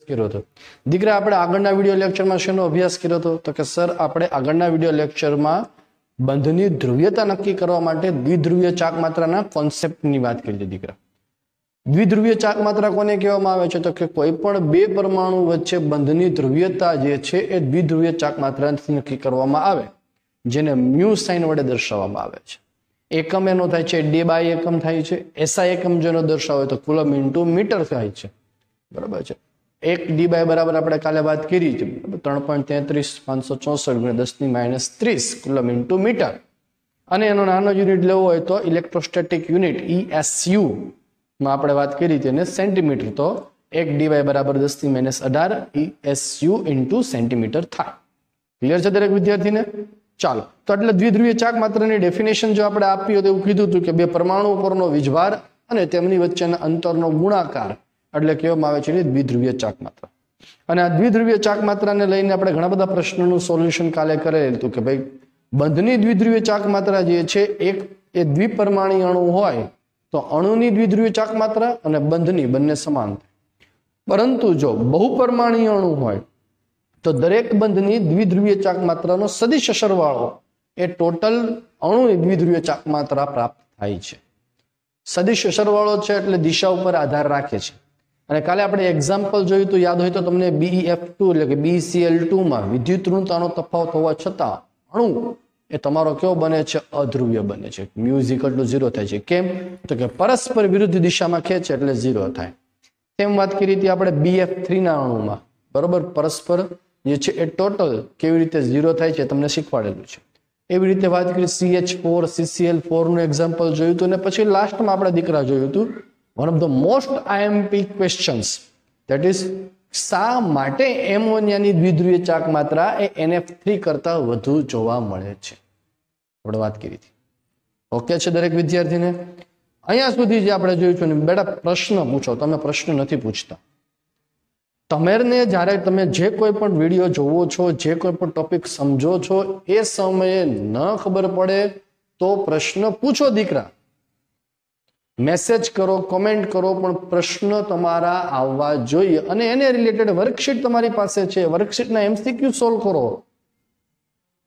કર્યો હતો દીકરા આપણે આગળના વિડિયો લેક્ચરમાં શેનો અભ્યાસ કર્યો હતો તો કે સર આપણે આગળના વિડિયો લેક્ચરમાં બંધની ધ્રુવીયતા નક્કી કરવા માટે દ્વિધ્રુવીય ચાક માત્રાના કોન્સેપ્ટની વાત કરી હતી દીકરા દ્વિધ્રુવીય ચાક માત્રા કોને કહેવામાં આવે છે તો કે કોઈ પણ બે પરમાણુ વચ્ચે બંધની ધ્રુવીયતા જે છે એ દ્વિધ્રુવીય ચાક માત્રાથી નક્કી કરવામાં આવે જેને મ્યુ સાઇન વડે દર્શાવવામાં આવે છે એકમ એનો થાય છે ડી બાય એકમ થાય છે એસઆઈ એકમ જેનો દર્શાવે તો કુલમ ઇન્ટુ મીટર થાય છે બરાબર છે 1 ડી બાય બરાબર આપણે કાલે વાત કરી છે 3.33 કુલમ ઇન્ટુ મીટર અને એનો નાનો યુનિટ લેવો હોય તો ઇલેક્ટ્રોસ્ટેટિક યુનિટ ESU માં આપણે વાત કરી હતી અને સેન્ટીમીટર તો 1 ડી બાય બરાબર 10⁻18 ESU ઇન્ટુ સેન્ટીમીટર થાય ક્લિયર છે દરેક વિદ્યાર્થીને ચાલો તો એટલે દ્વિધ્રુવીય ચાક માત્રાની ડેફિનેશન જો આપણે આપી હોય તો એવું કીધું હતું કે બે પરમાણુ પરનો વીજભાર અને તેમની વચ્ચેના અંતરનો ગુણાકાર એટલે કહેવામાં આવે છે દ્વિધ્રુવીય ચાક માત્રા અને આ દ્વિધ્રુવીય ચાક માત્રાને લઈને આપણે ઘણા બધા પ્રશ્નોનું સોલ્યુશન કાલે કરેલું હતું કે ભાઈ બંધની દ્વિધ્રુવીય ચાક માત્રા જે છે એક એ દ્વિપરમાણીય અણુ હોય તો અણુની દ્વિધ્રુવીય ચાક માત્રા અને બંધની બંને સમાન પરંતુ જો બહુપરમાણીય અણુ હોય તો દરેક બંધની દ્વિધ્રુવીય ચાક માત્રાનો સદિશ સરવાળો એ ટોટલ અણુની દ્વિધ્રુવીય ચાક માત્રા પ્રાપ્ત થાય છે સદિશ સરવાળો છે એટલે દિશા ઉપર આધાર રાખે છે અને કાલે આપણે એક્ઝામ્પલ જોયું તો યાદ હોય તો તમને BeF2 એટલે કે BeCl2 માં વિદ્યુત ઋણતાનો તફાવત હોવા છતાં અણુ એ તમારો કેવો બને છે અધ્રુવીય બને છે μ = 0 થાય છે કેમ તો કે પરસ્પર વિરુદ્ધ દિશામાં ખેંચે એટલે 0 થાય તેમ વાત કરી હતી આપણે BF3 ના અણુમાં બરોબર પરસ્પર જે છે એ ટોટલ કેવી રીતે 0 થાય છે તમને શીખવાડેલું છે એવી રીતે વાત કરી CH4 CCl4 નું એક્ઝામ્પલ જોયું હતું અને પછી લાસ્ટમાં આપણે દીકરા જોયું હતું one of the most IMP questions that is શા માટે એમોનિયાની દ્વિધ્રુવીય ચાક માત્રા એ NF3 કરતા વધુ જોવા મળે છે આપણે વાત કરી હતી ઓકે છે દરેક વિદ્યાર્થીને અહીંયા સુધી જે આપણે જોયું છે ને બેટા પ્રશ્ન પૂછો તમે પ્રશ્ન નથી પૂછતા તમને જ્યારે તમે જે કોઈ પણ વિડીયો જોવો છો જે કોઈ પણ ટોપિક સમજો છો એ સમયે ન ખબર પડે તો પ્રશ્ન પૂછો દીકરા મેસેજ કરો કોમેન્ટ કરો પણ પ્રશ્ન તમારા આવવા જોઈએ અને એને રિલેટેડ વર્કશીટ તમારી પાસે છે વર્કશીટના MCQ સોલ્વ કરો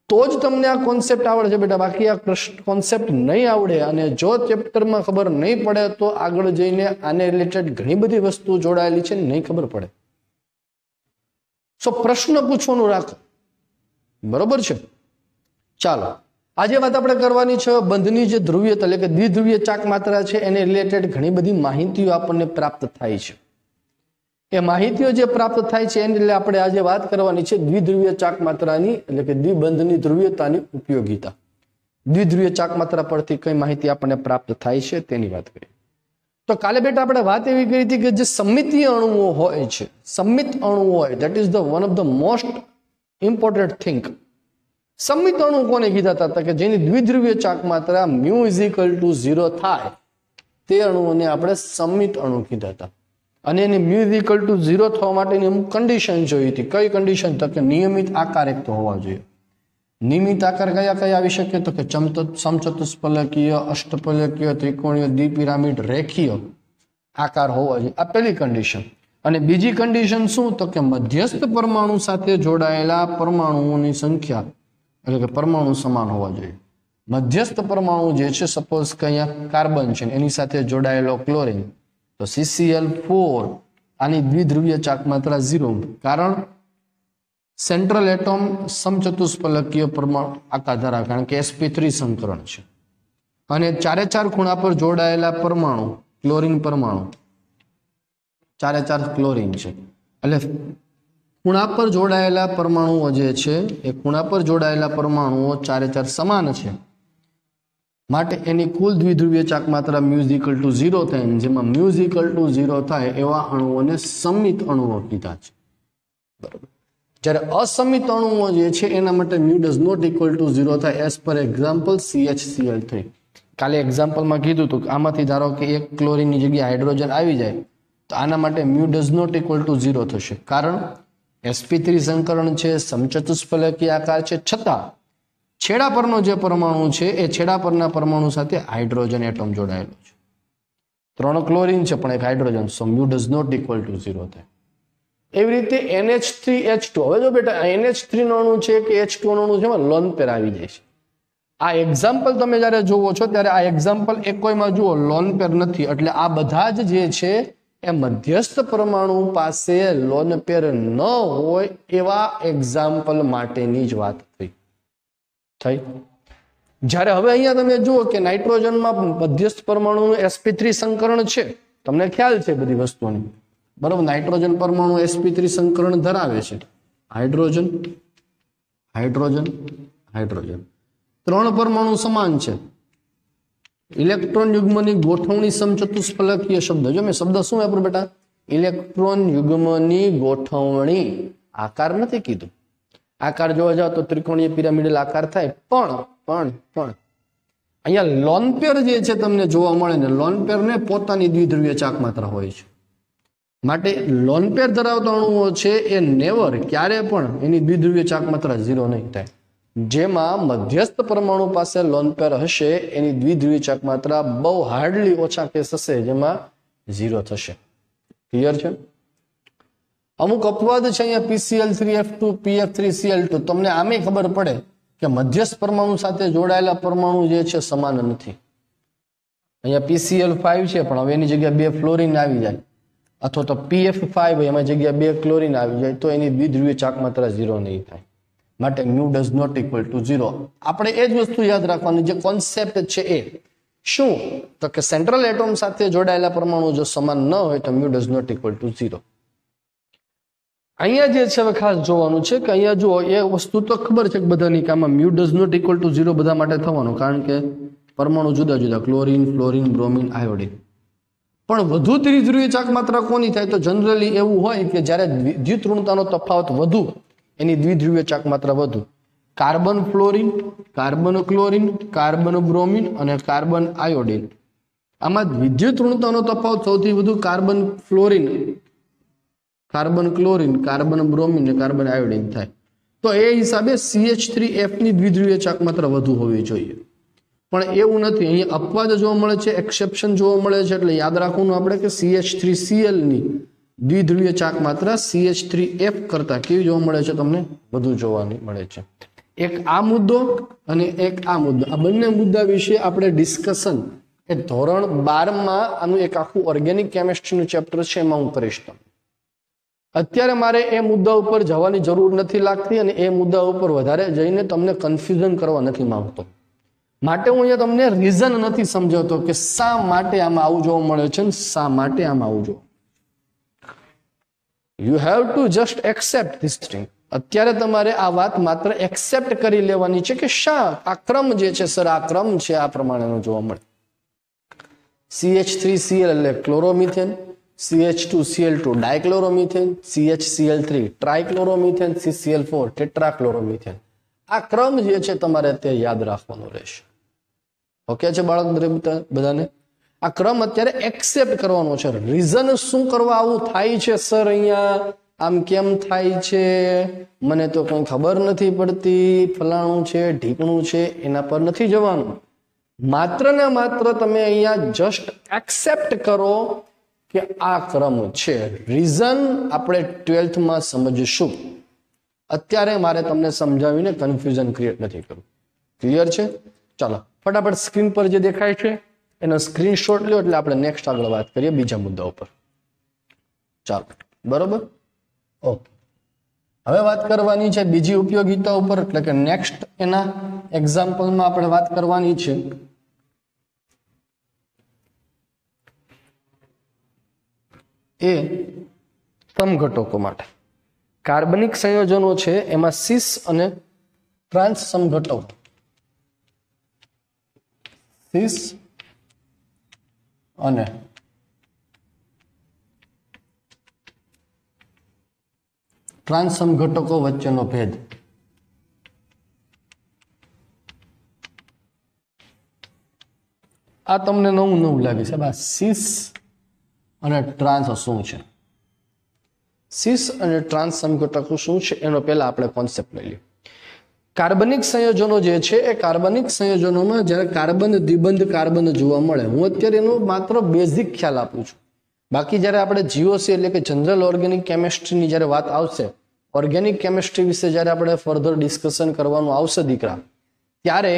તો જ તમને આ કોન્સેપ્ટ આવડે બેટા બાકી આ કોન્સેપ્ટ નહીં આવડે અને જો ચેપ્ટરમાં ખબર નહીં પડે તો આગળ જઈને આને રિલેટેડ ઘણી બધી વસ્તુ જોડાયેલી છે નહીં ખબર પડે સો પ્રશ્ન પૂછવાનું રાખો બરોબર છે ચાલો આજે વાત આપણે કરવાની છે બંધની જે ધ્રુવીયતા એટલે કે દ્વિધ્રુવીય ચાક માત્રા છે એને રિલેટેડ ઘણી બધી માહિતીઓ આપણને પ્રાપ્ત થાય છે એ માહિતીઓ જે પ્રાપ્ત થાય છે એને એટલે આપણે આજે વાત કરવાની છે દ્વિધ્રુવીય ચાક માત્રાની એટલે કે દ્વિબંધની ધ્રુવીયતાની ઉપયોગિતા દ્વિધ્રુવીય ચાક માત્રા પરથી કઈ માહિતી આપણને પ્રાપ્ત થાય છે તેની વાત કરીએ તો કાલે બેટા આપણે વાત એવી કરી હતી કે જે સમમિતીય અણુઓ હોય છે સમમિત અણુ હોય that is the one of the most important thing સમમિત અણુ કોને કીધા હતા કે જેની દ્વિધ્રુવીય ચાક માત્રા μ = 0 થાય તે અણુઓને આપણે સમમિત અણુ કીધા હતા અને એની μ = 0 થવા માટેની અમુક કન્ડિશન જોઈ હતી કઈ કન્ડિશન તો કે નિયમિત આકાર એક તો હોવા જોઈએ નિયમિત આકાર કયા કયા આવી શકે તો કે સમચતુષ્ફલકીય અષ્ટફલકીય ત્રિકોણીય દ્વિપિરામિડ રેખીય આકાર હોવા જોઈએ આ પહેલી કન્ડિશન અને બીજી કન્ડિશન શું તો કે મધ્યસ્થ પરમાણુ સાથે જોડાયેલા પરમાણુઓની સંખ્યા એટલે કે પરમાણુ સમાન હોવા જોઈએ મધ્યસ્થ પરમાણુ જે છે સપોઝ કે અહીંયા કાર્બન છે એની સાથે જોડાયેલો ક્લોરીન તો CCl4 આની દ્વિધ્રુવીય ચાક માત્રા 0 કારણ સેન્ટ્રલ એટોમ સમચતુષ્ફલકીય પરમાણુ આકાર ધરાવે કારણ કે sp3 સંકરણ છે અને ચારે ચાર ખૂણા પર જોડાયેલા પરમાણુ ક્લોરીન પરમાણુ ચારે ચાર ક્લોરીન છે એટલે ખૂણા પર જોડાયેલા પરમાણુઓ જે છે એ ખૂણા પર જોડાયેલા પરમાણુઓ ચારે ચાર સમાન છે માટે એની કુલ દ્વિધ્રુવીય ચાક માત્રા μ = 0 થાય જેમાં μ = 0 થાય એવા અણુઓને સમમિત અણુઓ કીધા છે બરાબર જ્યારે અસમિત અણુઓ જે છે એના માટે μ ≠ 0 થાય એઝ પર એક્ઝામ્પલ CHCl3 કાલે એક્ઝામ્પલમાં કીધું હતું કે આમાંથી ધારો કે એક ક્લોરીનની જગ્યાએ હાઇડ્રોજન આવી જાય તો આના માટે μ ≠ 0 થશે કારણ sp3 સંકરણ છે સમચતુષ્ફલકીય આકાર છે છતાં છેડા પરનો જે પરમાણુ છે એ છેડા પરના પરમાણુ સાથે હાઇડ્રોજન એટમ જોડાયેલો છે 3 ક્લોરીન છે પણ એક હાઇડ્રોજન સો μ ≠ 0 થાય એવી રીતે NH3H2. હવે જો બેટા NH3 નો અણુ છે કે H2 નો અણુ છે એમાં લોન પેર આવી જાય છે. આ એક્ઝામ્પલ તમે જ્યારે જોવો છો ત્યારે આ એક્ઝામ્પલ એક કોઈમાં જુઓ લોન પેર નથી, એટલે આ બધા જ જે છે એ મધ્યસ્થ પરમાણુ પાસે લોન પેર ન હોય એવા એક્ઝામ્પલ માટેની જ વાત થઈ. જ્યારે હવે અહીંયા તમે જુઓ કે નાઇટ્રોજનમાં મધ્યસ્થ પરમાણુનું sp3 સંકરણ છે, તમને ખ્યાલ છે બધી વસ્તુની, બરોબર. નાઇટ્રોજન પરમાણુ sp3 સંકરણ ધરાવે છે. હાઇડ્રોજન હાઇડ્રોજન હાઇડ્રોજન 3 પરમાણુ સમાન છે. ઇલેક્ટ્રોન યુગ્મની ગોઠવણી સમચતુષ્ફલકીય શબ્દ. જો મેં શબ્દ શું વાપરું બેટા? ઇલેક્ટ્રોન યુગ્મની ગોઠવણી. આકાર નથી કીધું. આકાર જોવા જાવ તો ત્રિકોણીય પિરામિડલ આકાર થાય, પણ અહીંયા લોન પેર જે છે તમને જોવા મળે ને, લોન પેર ને પોતાની દ્વિધ્રુવીય ચાક માત્રા હોય છે. માટે લોન પેર ધરાવતા અણુઓ છે એ નેવર ક્યારે પણ એની દ્વિધ્રુવીય ચાક માત્રા 0 નહીં થાય. જેમાં મધ્યસ્થ પરમાણુ પાસે લોન પેર હશે એની દ્વિધ્રુવીય ચાક માત્રા બહુ હાર્ડલી ઓછા કેસ હશે જેમાં 0 થશે. ક્લિયર છે? અમુક અપવાદ છે અહીંયા PCl3F2 PF3Cl2. તમને આમે ખબર પડે કે મધ્યસ્થ પરમાણુ સાથે જોડાયેલા પરમાણુ જે છે સમાન નથી. અહીંયા PCl5 છે પણ હવે એની જગ્યાએ 2 ફ્લોરિન આવી જાય, અથવા તો PF5 એમાં જગ્યાએ 2 ક્લોરિન આવી જાય તો એની દ્વિધ્રુવીય ચાક માત્રા 0 નહીં થાય. માટે mu does not equal to 0. આપણે એ જ વસ્તુ યાદ રાખવાની, જે કોન્સેપ્ટ છે એ શું, તો કે સેન્ટ્રલ એટોમ સાથે જોડાયેલા પરમાણુ જો સમાન ન હોય તો mu does not equal to 0. અહીંયા જે છે હવે ખાસ જોવાનું છે કે અહીંયા જુઓ, એ વસ્તુ તો ખબર છે કે બધાની કે આમાં mu does not equal to 0 બધા માટે થવાનું, કારણ કે પરમાણુ જુદા જુદા, ક્લોરીન, ફ્લોરિન, બ્રોમિન, આયોડિન. પણ વધુ દ્વિધ્રુવીય ચાક માત્રા કોની થાય? તો જનરલી એવું હોય કે જ્યારે દ્વિધ્રુવતાનો તફાવત વધુ એની દ્વિધ્રુવીય ચાક માત્રા વધુ. Carbon fluorine, carbon chlorine, carbon bromine અને કાર્બન આયોડિન, આમાં વિદ્યુત ઋણતાનો તફાવત સૌથી વધુ carbon fluorine, carbon chlorine, carbon bromine અને કાર્બન આયોડિન થાય. તો એ હિસાબે CH3F ની દ્વિધ્રુવીય ચાક માત્રા વધુ હોવી જોઈએ. પણ એવું નથી, અહીંયા અપવાદ જોવા મળે છે, એક્સેપ્શન જોવા મળે છે. એટલે યાદ રાખવાનું આપણે કે CH3Cl ની દ્વિધ્રુવીય ચાક માત્રા CH3F કરતા કેવી જોવા મળે છે? તમને વધુ જોવાની મળે છે. એક આ મુદ્દો અને એક આ મુદ્દો, આ બંને મુદ્દા વિશે આપણે ડિસ્કશન એ ધોરણ 12માં આનું એક આખું ઓર્ગેનિક કેમિસ્ટ્રીનું ચેપ્ટર છે, એમાં હું કરીશ. અત્યારે મારે એ મુદ્દા ઉપર જવાની જરૂર નથી લાગતી અને એ મુદ્દા ઉપર વધારે જઈને તમને કન્ફ્યુઝન કરવા નથી માંગતો. માટે હું અહીંયા તમને રીઝન નથી સમજાવતો કે શા માટે આમાં આવું જોવા મળે છે ને શા માટે આમાં આવું જોવા. You have to just accept this thing. અત્યારે તમારે આ વાત માત્ર એક્સેપ્ટ કરી લેવાની છે કે શા આ ક્રમ જે છે સર, આ ક્રમ છે આ પ્રમાણેનો જોવા મળે. CH3Cl એટલે ક્લોરોમિથેન, CH2Cl2 ડાયક્લોરોમિથેન, CHCl3 ટ્રાયક્લોરોમિથેન, CCl4 ટેટ્રાક્લોરોમિથેન. આ ક્રમ જે છે તમારે તે યાદ રાખવાનો રહેશે. ઓકે છે બાળક બધાને? આ ક્રમ અત્યારે એક્સેપ્ટ કરવાનો છે. રીઝન શું કરવા આવું થાય છે સર, અહીંયા આમ કેમ થાય છે મને તો કંઈ ખબર નથી પડતી, ફલાણું છે ઢીકણું છે, એના પર નથી જવાનું. માત્ર ને માત્ર તમે અહીંયા જસ્ટ એક્સેપ્ટ કરો કે આ ક્રમ છે. રીઝન આપણે 12th માં સમજીશું. અત્યારે મારે તમને સમજાવીને કન્ફ્યુઝન ક્રિએટ નથી કરવું. ક્લિયર છે? ચાલો ફટાફટ સ્ક્રીન પર જે દેખાય છે એનો સ્ક્રીનશોટ લ્યો, એટલે આપણે નેક્સ્ટ આગળ વાત કરીએ બીજા મુદ્દા ઉપર. ચાલો બરોબર, ઓકે. હવે વાત કરવાની છે બીજી ઉપયોગિતા ઉપર, એટલે કે નેક્સ્ટ એના એક્ઝામ્પલમાં આપણે વાત કરવાની છે એ સમઘટકો માટે. કાર્બનિક સંયોજનો છે એમાં સિસ અને ટ્રાન્સ સમઘટકો, સિસ અને ટ્રાન્સ સમઘટકો વચ્ચેનો ભેદ. આ તમને નવું લાગે છે. બસ સિસ અને ટ્રાન્સ શું છે, સિસ અને ટ્રાન્સ સમઘટકો શું છે એનો પહેલા આપણે કોન્સેપ્ટ લઈ લઈએ. કાર્બનિક સંયોજનો જે છે એ કાર્બનિક સંયોજનોમાં જ્યારે કાર્બન દ્વિબંધ કાર્બન જોવા મળે, હું અત્યારે એનો માત્ર બેઝિક ખ્યાલ આપું છું. બાકી જ્યારે આપણે જીઓસી એટલે કે જનરલ ઓર્ગેનિક કેમિસ્ટ્રીની જ્યારે વાત આવશે, ઓર્ગેનિક કેમિસ્ટ્રી વિશે જ્યારે આપણે ફર્ધર ડિસ્કશન કરવાનું આવશે દીકરા, ત્યારે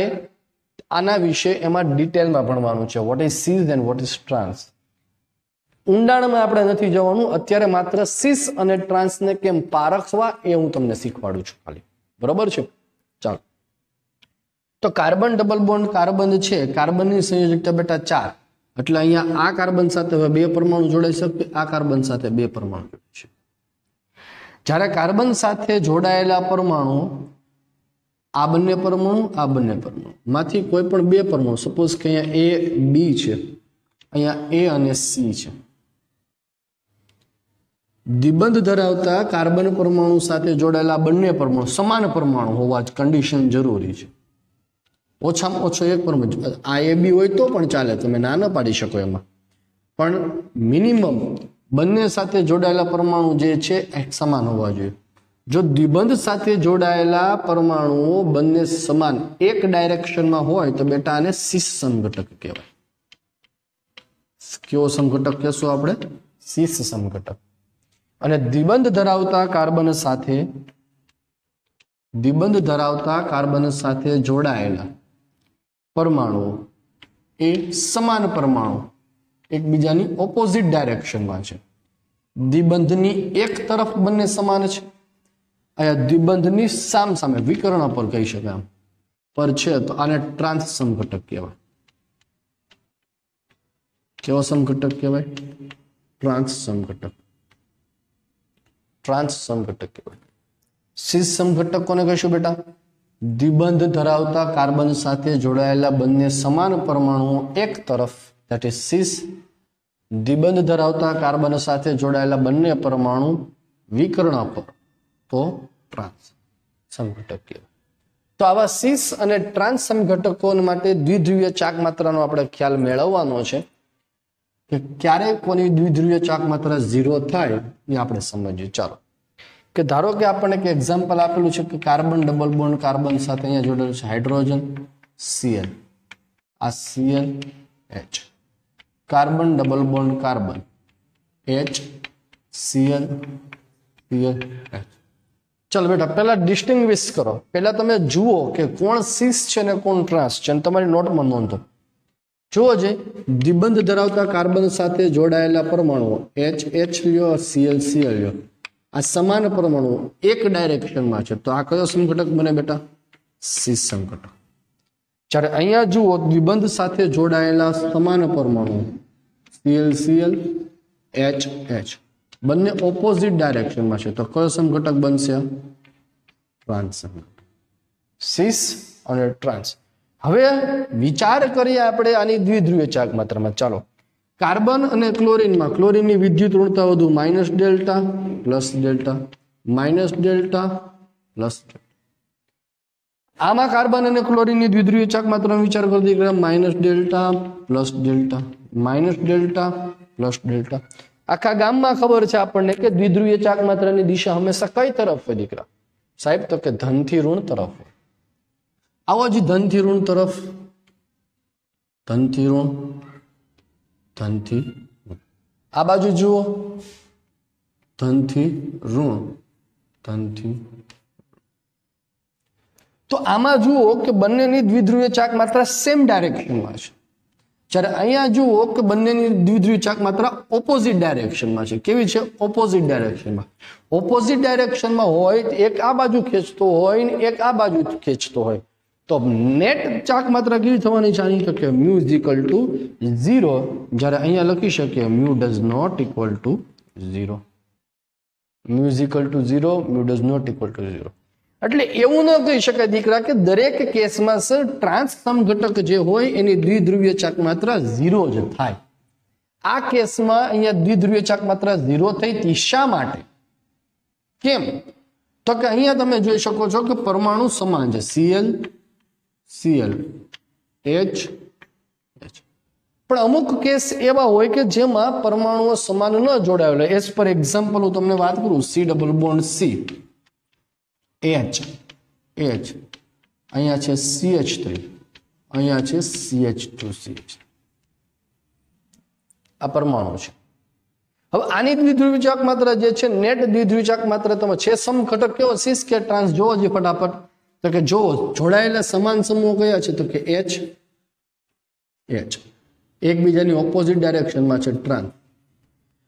આના વિશે એમાં ડિટેલમાં ભણવાનું છે. What is seas and what is trans. ઊંડાણમાં આપણે નથી જવાનું. અત્યારે માત્ર સીસ અને ટ્રાન્સને કેમ પારખવા એ હું તમને શીખવાડું છું ખાલી. બરોબર છે? ચાલો. તો કાર્બન ડબલ બોન્ડ કાર્બન છે, કાર્બનની સંયોજકતા બેટા 4. એટલે અહીંયા આ કાર્બન સાથે હવે 2 પરમાણુ જોડાઈ શકે, આ કાર્બન સાથે 2 પરમાણુ જોડાય છે. જ્યારે કાર્બન સાથે જોડાયેલા પરમાણુ આ બંને પરમાણુ માંથી કોઈ પણ 2 પરમાણુ, સપોઝ કે અહીંયા A B છે, અહીંયા A અને C છે, દ્વિબંધ ધરાવતા કાર્બન પરમાણુ સાથે જોડાયેલા બંને પરમાણુ સમાન પરમાણુ હોવા જ કન્ડિશન જરૂરી છે. ઓછામાં ઓછો એક પરમાણુ, આ A B હોય તો પણ ચાલે, તમે ના ન પાડી શકો એમાં, પણ મિનિમમ બંને સાથે જોડાયેલા પરમાણુ જે છે એ સમાન હોવા જોઈએ. જો દ્વિબંધ સાથે જોડાયેલા પરમાણુઓ બંને સમાન એક ડાયરેક્શનમાં હોય તો બેટા આને સીસ સમઘટક કહેવાય. કેવો સમઘટક કહેશું આપણે? સીસ સમઘટક. અને દ્વિબંધ ધરાવતા કાર્બન સાથે જોડાયેલા પરમાણુઓ એ સમાન પરમાણુ એકબીજાની ઓપોઝિટ ડાયરેક્શનમાં છે. દ્વિબંધની એક તરફ બંને સમાન છે, અહીંયા દ્વિબંધની સામે વિકર્ણ પર કહી શકાય આમ પર છે, તો આને ટ્રાન્સ સમઘટક કહેવાય. કેવો સમઘટક કહેવાય? ટ્રાન્સ સમઘટક કહેવાય. સીસ સમઘટક કોને કહીશું બેટા? દ્વિબંધ ધરાવતા કાર્બન સાથે જોડાયેલા બંને સમાન પરમાણુઓ એક તરફ, ધેટ ઇઝ સીસ. દ્વિબંધ ધરાવતા કાર્બન સાથે જોડાયેલા બંને પરમાણુ વિકર્ણ પર, તો ટ્રાન્સ સમઘટક કહેવાય. તો આવા સીસ અને ટ્રાન્સ સમઘટકો માટે દ્વિધ્રુવીય ચાક માત્રાનો આપણે ખ્યાલ મેળવવાનો છે કે ક્યારે કોની દ્વિધ્રુવીય ચાક માત્રા 0 થાય એ આપણે સમજીએ. ચાલો, કે ધારો કે આપણને એક એક્ઝામ્પલ આપેલું છે કે કાર્બન ડબલ બોન્ડ કાર્બન સાથે અહીંયા જોડેલું છે હાઇડ્રોજન Cl, આ Cl H, carbon double bond carbon H Cl Cl H. ચાલો બેટા, પહેલા ડિસ્ટિંગ્વિશ કરો. પહેલા તમે જુઓ કે કોણ સીસ છે ને કોણ ટ્રાન્સ છે, અને તમારી નોટમાં નોંધો. જુઓ છે, દ્વિબંધ ધરાવતા કાર્બન સાથે જોડાયેલા પરમાણુઓ H લ્યો, Cl લ્યો, આ સમાન પરમાણુ એક ડાયરેક્શનમાં છે, તો આ કયો સમઘટક બને બેટા? સીસ સમઘટક. જ્યારે અહીંયા જુઓ, દ્વિબંધ સાથે જોડાયેલા સમાન પરમાણુ Cl H બંને ઓપોઝિટ ડાયરેક્શનમાં છે, તો કયો સમઘટક બનશે? ટ્રાન્સ સમઘટક. સીસ અને ટ્રાન્સ. હવે વિચાર કરીએ આપણે આની દ્વિધ્રુવીય ચાક માત્રામાં. ચાલો, કાર્બન અને ક્લોરીનમાં, ક્લોરીનની વિદ્યુત ઋણતા વધુ, minus delta plus delta, minus delta plus delta. આમાં કાર્બન અને ક્લોરીનની દ્વિધ્રુવીય ચાક માત્રાનો વિચાર કરી દીકરા, minus delta plus delta, minus delta plus delta. આખા ગામમાં ખબર છે આપણને કે દ્વિધ્રુવીય ચાક માત્રાની દિશા હંમેશા કઈ તરફ હોય દીકરા? સાહેબ, તો કે ધનથી ઋણ તરફ હોય. આવો જ ધનથી ઋણ તરફ, ધનથી ઋણ, ધનથી આ બાજુ જુઓ, ધનથી ઋણ, ધનથી. તો આમાં જુઓ કે બંનેની દ્વિધ્રુવીય ચાક માત્રા સેમ ડાયરેક્શનમાં છે. જ્યારે અહીંયા જુઓ કે બંનેની દ્વિધ્રુવીય ચાક માત્રા ઓપોઝિટ ડાયરેક્શનમાં છે. કેવી છે? ઓપોઝિટ ડાયરેક્શનમાં. ઓપોઝિટ ડાયરેક્શનમાં હોય, એક આ બાજુ ખેંચતો હોય ને એક આ બાજુ ખેંચતો હોય, તો નેટ ચાક માત્રા કેવી થવાની છે? આની તો કે μ = 0. જ્યારે અહીંયા લખી શકીએ μ does not equal to 0. μ = 0, μ does not equal to 0. એટલે એવું ન કહી શકાય દીકરા કે દરેક કેસમાં સર ટ્રાન્સ સમઘટક જે હોય એની દ્વિધ્રુવીય ચાક માત્રા 0 જ થાય. આ કેસમાં અહીંયા દ્વિધ્રુવીય ચાક માત્રા 0 થઈ હતી. શા માટે? કેમ? તો કે અહીંયા તમે જોઈ શકો છો કે પરમાણુ સમાન છે, Cl H. પણ અમુક કેસ એવા હોય કે જેમાં પરમાણુઓ સમાન ન જોડાયેલા. એઝ પર એક્ઝામ્પલ હું તમને વાત કરું, C double bond C, H, અહીંયા છે CH3, અહીંયા છે CH2CH. આ પરમાણુ છે. હવે આની દ્વિધ્રુવી ચાક માત્રા જે છે, નેટ દ્વિધ્રુવી ચાક માત્રા તમે છે સમ ઘટક કેવો, સિસ કે ટ્રાન્સ જોવો છે ફટાફટ. તો કે જોવો જોડાયેલા સમાન સમૂહ કયા છે, તો કે એચ એચ, એકબીજાની ઓપોઝિટ ડાયરેક્શનમાં છે ટ્રાન્સ.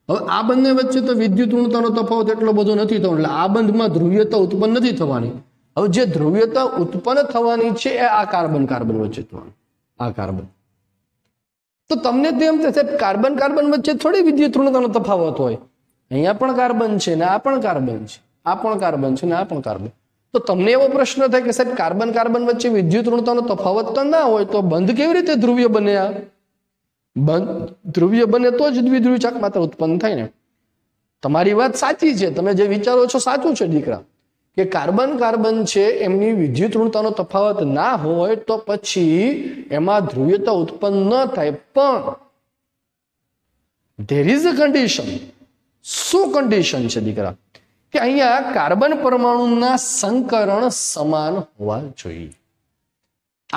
હવે આ બંને વચ્ચે તો વિદ્યુત ઋણતાનો તફાવત એટલો બધો નથી થવાનો, એટલે આ બંધમાં ધ્રુવીયતા ઉત્પન્ન નથી થવાની. હવે જે ધ્રુવીયતા ઉત્પન્ન થવાની છે એ આ કાર્બન કાર્બન વચ્ચે થવાની, આ કાર્બન. તો તમને તેમ થશે કાર્બન કાર્બન વચ્ચે થોડી વિદ્યુત ઋણતાનો તફાવત હોય, અહીંયા પણ કાર્બન છે ને આ પણ કાર્બન છે, આ પણ કાર્બન છે ને આ પણ કાર્બન. તો તમને એવો પ્રશ્ન થાય કે સાહેબ કાર્બન કાર્બન વચ્ચે વિદ્યુત ઋણતાનો તફાવત તો ના હોય તો બંધ કેવી રીતે ધ્રુવીય બને? આ બંધ ધ્રુવીય બને તો જ દ્વિધ્રુવી ચાક માત્રા ઉત્પન્ન થાય ને. તમારી વાત સાચી છે, તમે જે વિચારો છો સાચું છે દીકરા, કે કાર્બન કાર્બન છે એમની વિદ્યુત ઋણતાનો તફાવત ના હોય તો પછી એમાં ધ્રુવીયતા ઉત્પન્ન ન થાય. પણ ધેર ઇઝ અ કન્ડિશન. શું કન્ડિશન છે દીકરા? કે અહીંયા કાર્બન પરમાણુના સંકરણ સમાન હોવા જોઈએ.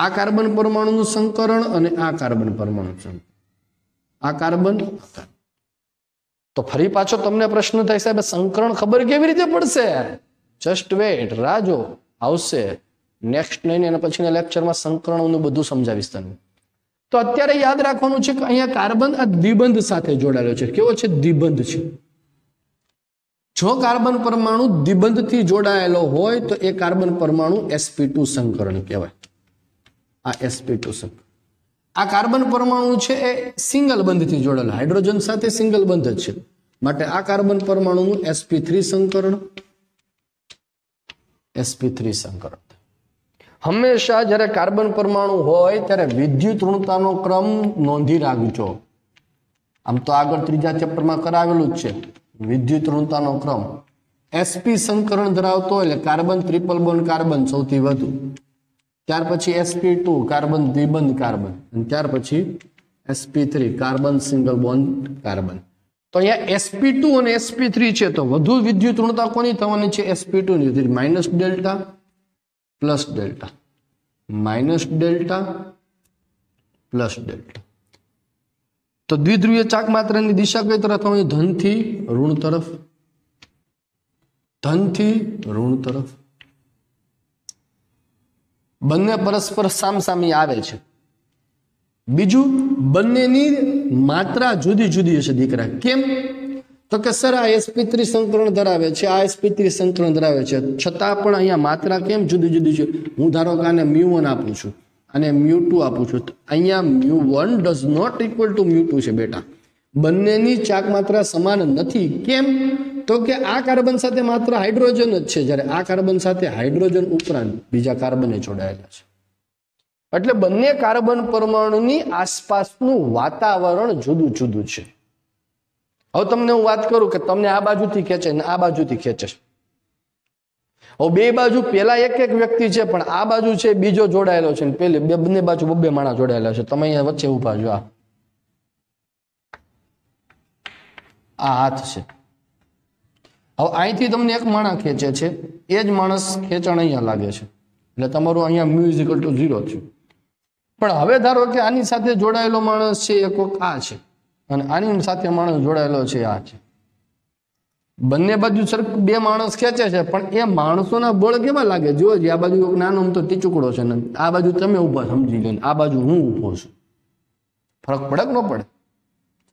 આ કાર્બન પરમાણુનું સંકરણ અને આ કાર્બન પરમાણુ, આ કાર્બન. તો ફરી પાછો તમને પ્રશ્ન થાય સાહેબ સંકરણ ખબર કેવી રીતે પડશે? જસ્ટ વેટ, રાજો આવશે નેક્સ્ટ લઈને અને પછીના લેક્ચરમાં સંકરણોનું બધું સમજાવીશ તમને. તો અત્યારે યાદ રાખવાનું છે કે અહીંયા કાર્બન આ દ્વિબંધ સાથે જોડાયેલો છે. કેવો છે? દ્વિબંધ છે. જો કાર્બન પરમાણુ દ્વિબંધથી જોડાયેલો હોય તો એ કાર્બન પરમાણુ sp2 સંકરણ કહેવાય. આ sp2 સંકરણ. આ કાર્બન પરમાણુ છે એ સિંગલ બંધથી જોડાયેલો, હાઇડ્રોજન સાથે સિંગલ બંધ જ છે, માટે આ કાર્બન પરમાણુનું sp3 સંકરણ, sp3 સંકરણ. હંમેશા જ્યારે કાર્બન પરમાણુ હોય ત્યારે વિદ્યુત ઋણતાનો ક્રમ નોંધી રાખજો. આમ તો આગળ ત્રીજા ચેપ્ટરમાં કરાવેલું જ છે, વિદ્યુત ઋણતાનો ક્રમ. sp સંકરણ ધરાવતો એટલે કાર્બન ટ્રિપલ બોન્ડ કાર્બન સૌથી વધુ, ત્યાર પછી sp2 કાર્બન દ્વિબંધ કાર્બન, અને ત્યાર પછી sp3 carbon single bond carbon. તો અહીંયા sp2 અને sp3 છે તો વધુ વિદ્યુત ઋણતા કોની થવાની છે? sp2 ની. Minus delta plus delta, minus delta plus delta. તો દ્વિધ્રુવીય ચાક માત્રાની દિશા કઈ તરફ થવાની? ધનથી ઋણ તરફ, ધનથી ઋણ તરફ. બંને પરસ્પર સામસામી આવે છે. બીજું, બંનેની માત્રા જુદી જુદી હશે દીકરા. કેમ? તો કે સર આ sp3 સંકરણ ધરાવે છે, આ sp3 સંકરણ ધરાવે છે, છતાં પણ અહીંયા માત્રા કેમ જુદી જુદી છે? હું ધારો કે આને μ1 આપું છું અને μ2 આપું છું, અહીંયા μ1 ડઝ નોટ ઇક્વલ ટુ μ2 છે બેટા. બંનેની ચાક માત્રા સમાન નથી. કેમ? તો કે આ કાર્બન સાથે માત્ર હાઇડ્રોજન જ છે, જ્યારે આ કાર્બન સાથે હાઇડ્રોજન ઉપરાંત બીજા કાર્બને જોડાયેલા છે. એટલે બંને કાર્બન પરમાણુની આસપાસનું વાતાવરણ જુદું જુદું છે. હવે તમને હું વાત કરું કે તમને આ બાજુથી ખેંચે ને આ બાજુથી ખેંચે. હવે બે બાજુ પેલા એક એક વ્યક્તિ છે, પણ આ બાજુ છે બીજો જોડાયેલો છે, ને પેલી બંને બાજુ બબ્બે માણસ જોડાયેલા છે. તમે અહીંયા વચ્ચે ઉભા છો. આ હાથ છે. હવે અહીંથી તમને એક માણસ ખેંચે છે, એ જ માણસ ખેંચાણ અહીંયા લાગે છે, એટલે તમારું અહીંયા μ = 0 છે. પણ હવે ધારો કે આની સાથે જોડાયેલો માણસ છે એ કોક આ છે, અને આની સાથે માણસ જોડાયેલો છે આ છે. બંને બાજુ બે માણસ ખેંચે છે, પણ એ માણસોના બળ કેવા લાગે? જો આ બાજુ નાનો તો ટીચુકડો છે ને આ બાજુ તમે ઉભા સમજી લો, આ બાજુ હું ઉભો છું. ફરક પડે કે ન પડે?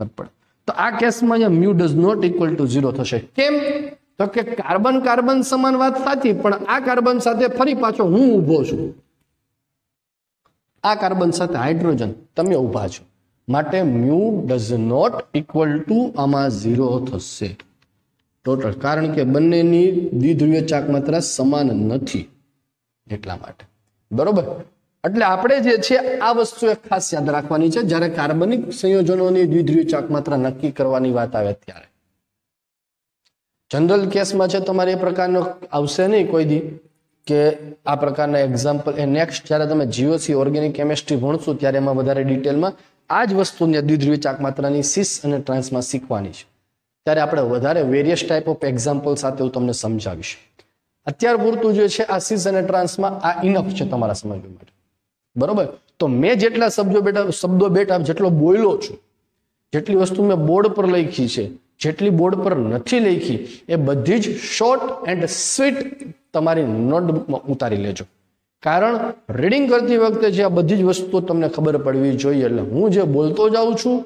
ફરક પડે. તો આ કેસમાં અહીંયા μ ડઝ નોટ ઇક્વલ ટુ 0 થશે. કેમ? તો કે કાર્બન કાર્બન સમાન વાત સાચી, પણ આ કાર્બન સાથે ફરી પાછો હું ઉભો છું, આ કાર્બન સાથે હાઇડ્રોજન તમે ઉભા છો, માટે μ ડઝ નોટ ઇક્વલ ટુ આમાં 0 થશે ટોટલ, કારણ કે બંનેની દ્વિધ્રુવીય ચાક માત્રા સમાન નથી એટલા માટે. બરોબર? એટલે આપણે જે છે આ વસ્તુ એક ખાસ યાદ રાખવાની છે જ્યારે કાર્બનિક સંયોજનોની દ્વિધ્રુવીય ચાક માત્રા નક્કી કરવાની વાત આવે ત્યારે. જનરલ કેસમાં છે તમારે એ પ્રકારનો આવશે નહીં કોઈ દી કે આ પ્રકારના એક્ઝામ્પલ. એ નેક્સ્ટ જ્યારે તમે GOC ઓર્ગેનિક કેમેસ્ટ્રી ભણશો ત્યારે એમાં વધારે ડિટેલમાં આ જ વસ્તુની દ્વિધ્રુવીય ચાક માત્રાની સિસ અને ટ્રાન્સમાં શીખવાની છે. ત્યારે આપણે વધારે વેરિયસ ટાઈપ ઓફ એક્ઝામ્પલ સાથે હું તમને સમજાવીશ. અત્યાર પૂરતું જે છે આ સિસ અને ટ્રાન્સમાં આ ઇનફ છે તમારા સમજવા માટે. બરોબર? તો મેં જેટલા શબ્દો બેટા જેટલો બોલ્યો છું, જેટલી વસ્તુ મેં બોર્ડ પર લખી છે, જેટલી બોર્ડ પર નથી લખી એ બધી જ શોર્ટ એન્ડ સ્વીટ તમારી નોટબુકમાં ઉતારી લેજો. કારણ રીડિંગ કરતી વખતે જે આ બધી જ વસ્તુઓ તમને ખબર પડવી જોઈએ. એટલે હું જે બોલતો જાઉં છું,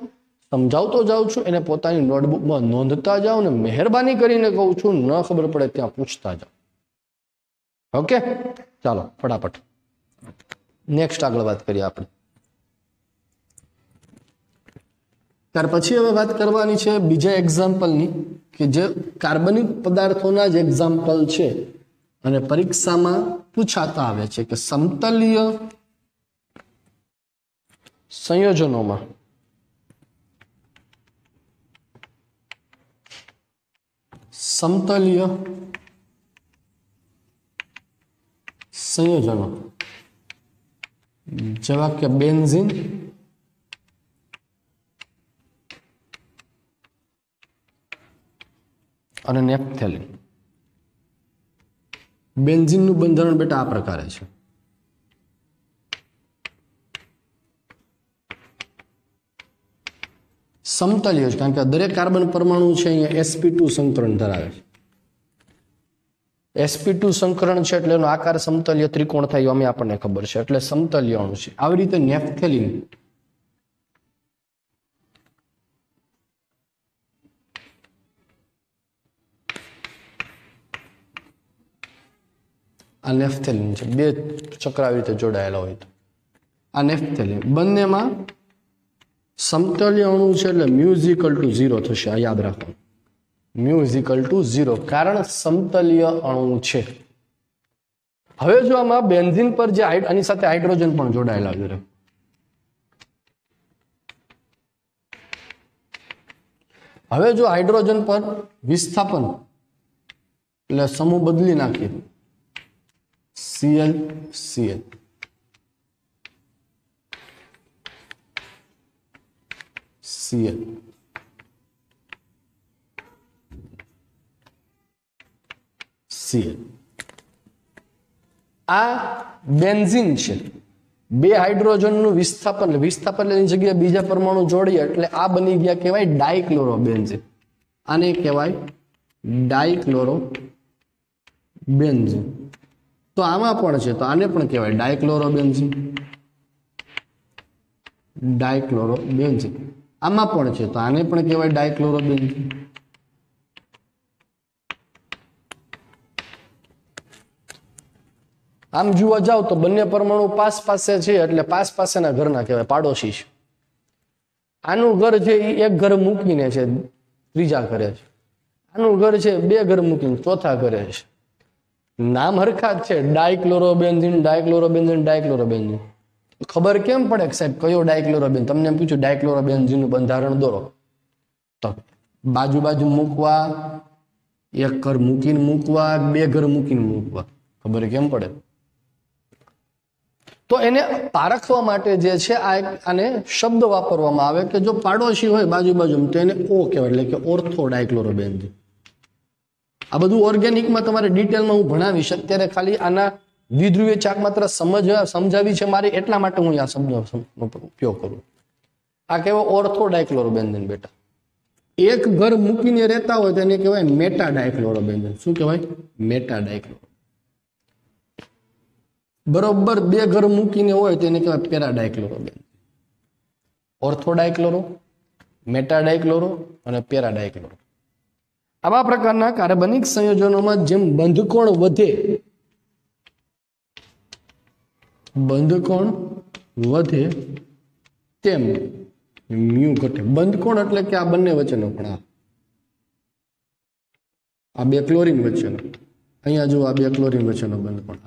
સમજાવતો જાઉં છું, એને પોતાની નોટબુકમાં નોંધતા જાઓ ને મહેરબાની કરીને કહું છું, ન ખબર પડે ત્યાં પૂછતા જાઓ. ઓકે, ચાલો ફટાફટ નેક્સ્ટ આગળ વાત કરીએ આપણે. ત્યાર પછી હવે વાત કરવાની છે બીજા એક્ઝામ્પલની, કે જે કાર્બનિક પદાર્થોના જ એક્ઝામ્પલ છે અને પરીક્ષામાં પૂછાતા આવે છે કે સમતલીય સંયોજનોમાં સમતલીય સંયોજનો જેવા કે બેન્ઝીન અને નેપ્થેલિન. બેન્ઝીનનું બંધારણ બેટા આ પ્રકારે છે. સમતલીય છે કારણ કે દરેક કાર્બન પરમાણુ છે અહીંયા sp2 સંકરણ ધરાવે છે. sp2 સંકરણ છે એટલે એનો આકાર સમતલીય ત્રિકોણ થાય અમે આપણને ખબર છે, એટલે સમતલીય અણુ છે. આવી રીતે નેપ્થેલિન આ નેપ્થેલિન છે, બે ચક્ર આવી રીતે જોડાયેલા હોય તો આ નેપ્થેલિન. બંનેમાં સમતલીય અણુ છે એટલે μ=0 થશે. આ યાદ રાખો, μ=0 કારણ સમતલીય અણુ છે. હવે જો આમાં બેન્ઝીન પર જે આની સાથે હાઇડ્રોજન પણ જોડાયેલા છે, હવે જો હાઇડ્રોજન પર વિસ્થાપન એટલે સમૂહ બદલી નાખીએ Cl Cl Cl Cl આ બેન્ઝીન છે. બે હાઇડ્રોજનનું વિસ્થાપન એની જગ્યાએ બીજા પરમાણુ જોડીએ એટલે આ બની ગયા કહેવાય ડાયક્લોરોબેન્ઝીન. આને કહેવાય ડાયક્લોરોબેન્ઝીન. તો આમાં પણ છે તો આને પણ કહેવાય ડાયક્લોરોબેન્ઝીન. આમાં પણ છે તો આને પણ કહેવાય ડાયક્લોરોબેન્ઝીન. આમ જોવા જાવ તો બંને પરમાણુ પાસે છે એટલે પાસેના ઘરના કહેવાય, પાડોશી છે. આનું ઘર છે એ એક ઘર મૂકીને છે ત્રીજા ઘરે છે, આનું ઘર છે બે ઘર મૂકીને ચોથા ઘરે છે. નામ હરખા જ છે, ડાયક્લોરોબેન્ઝીન. ખબર કેમ પડે કે સાહેબ કયો ડાયક્લોરોબેન્ઝીન? તમને એમ પૂછ્યું ડાયક્લોરોબેન્ઝીનનું બંધારણ દોરો, તો બાજુ મૂકવા, એક ઘર મૂકીને મૂકવા, બે ઘર મૂકીને મૂકવા, ખબર કેમ પડે? તો એને પારખવા માટે જે છે આને શબ્દ વાપરવામાં આવે કે જો પાડોશી હોય બાજુ તો એને ઓ કહેવાય, એટલે કે ઓર્થો ડાયક્લોરોબેન્ઝીન. આ બધું ઓર્ગેનિકમાં તમારે ડિટેલમાં હું ભણાવીશ. અત્યારે ખાલી આના દ્વિધ્રુવીય ચાક માત્ર સમજાવી છે મારી, એટલા માટે હું આ શબ્દનો ઉપયોગ કરું. આ કહેવાય ઓર્થો ડાયક્લોરોબેન્ઝીન બેટા. એક ઘર મૂકીને રહેતા હોય તો એને કહેવાય મેટા ડાયક્લોરોબેન્ઝીન. શું કહેવાય? Meta dichloro. બરોબર બે ઘર મૂકીને હોય તો એને કહેવાય para dichlorobenzene. Ortho dichloro, meta dichloro અને પેરા ડાયક્લોરો. આવા પ્રકારના કાર્બનિક સંયોજનોમાં જેમ બંધકોણ વધે તેમ મ્યુ ઘટે. બંધકોણ એટલે કે આ બંને વચ્ચેનો પણ આ બે ક્લોરીન વચ્ચેનો, અહીંયા જો આ બે ક્લોરીન વચ્ચેનો બંધકોણ,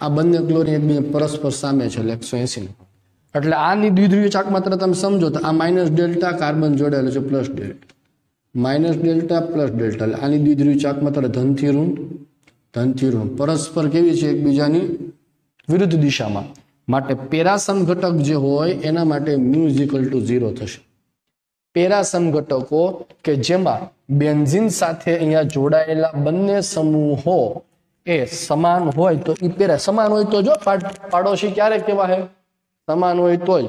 આ બંને ક્લોરીન એકબીજા પરસ્પર સામે છે 180. એટલે આની દ્વિધ્રુવીય ચાક માત્ર તમે સમજો તો આ માઇનસ ડેલ્ટા કાર્બન જોડાયેલો છે plus delta, minus delta plus delta. એટલે આની દ્વિધ્રુવીય ચાક માત્ર ધનથી ઋણ પરસ્પર કેવી છે? એકબીજાની વિરુદ્ધ દિશામાં. માટે પેરાસમ ઘટક જે હોય એના માટે μ=0 થશે. પેરાસમ ઘટકો કે જેમાં બેન્ઝીન સાથે અહીંયા જોડાયેલા બંને સમૂહો એ સમાન હોય તો એ સમાન હોય તો જો પાડોશી ક્યારે કહેવાય? સમાન હોય તો જ.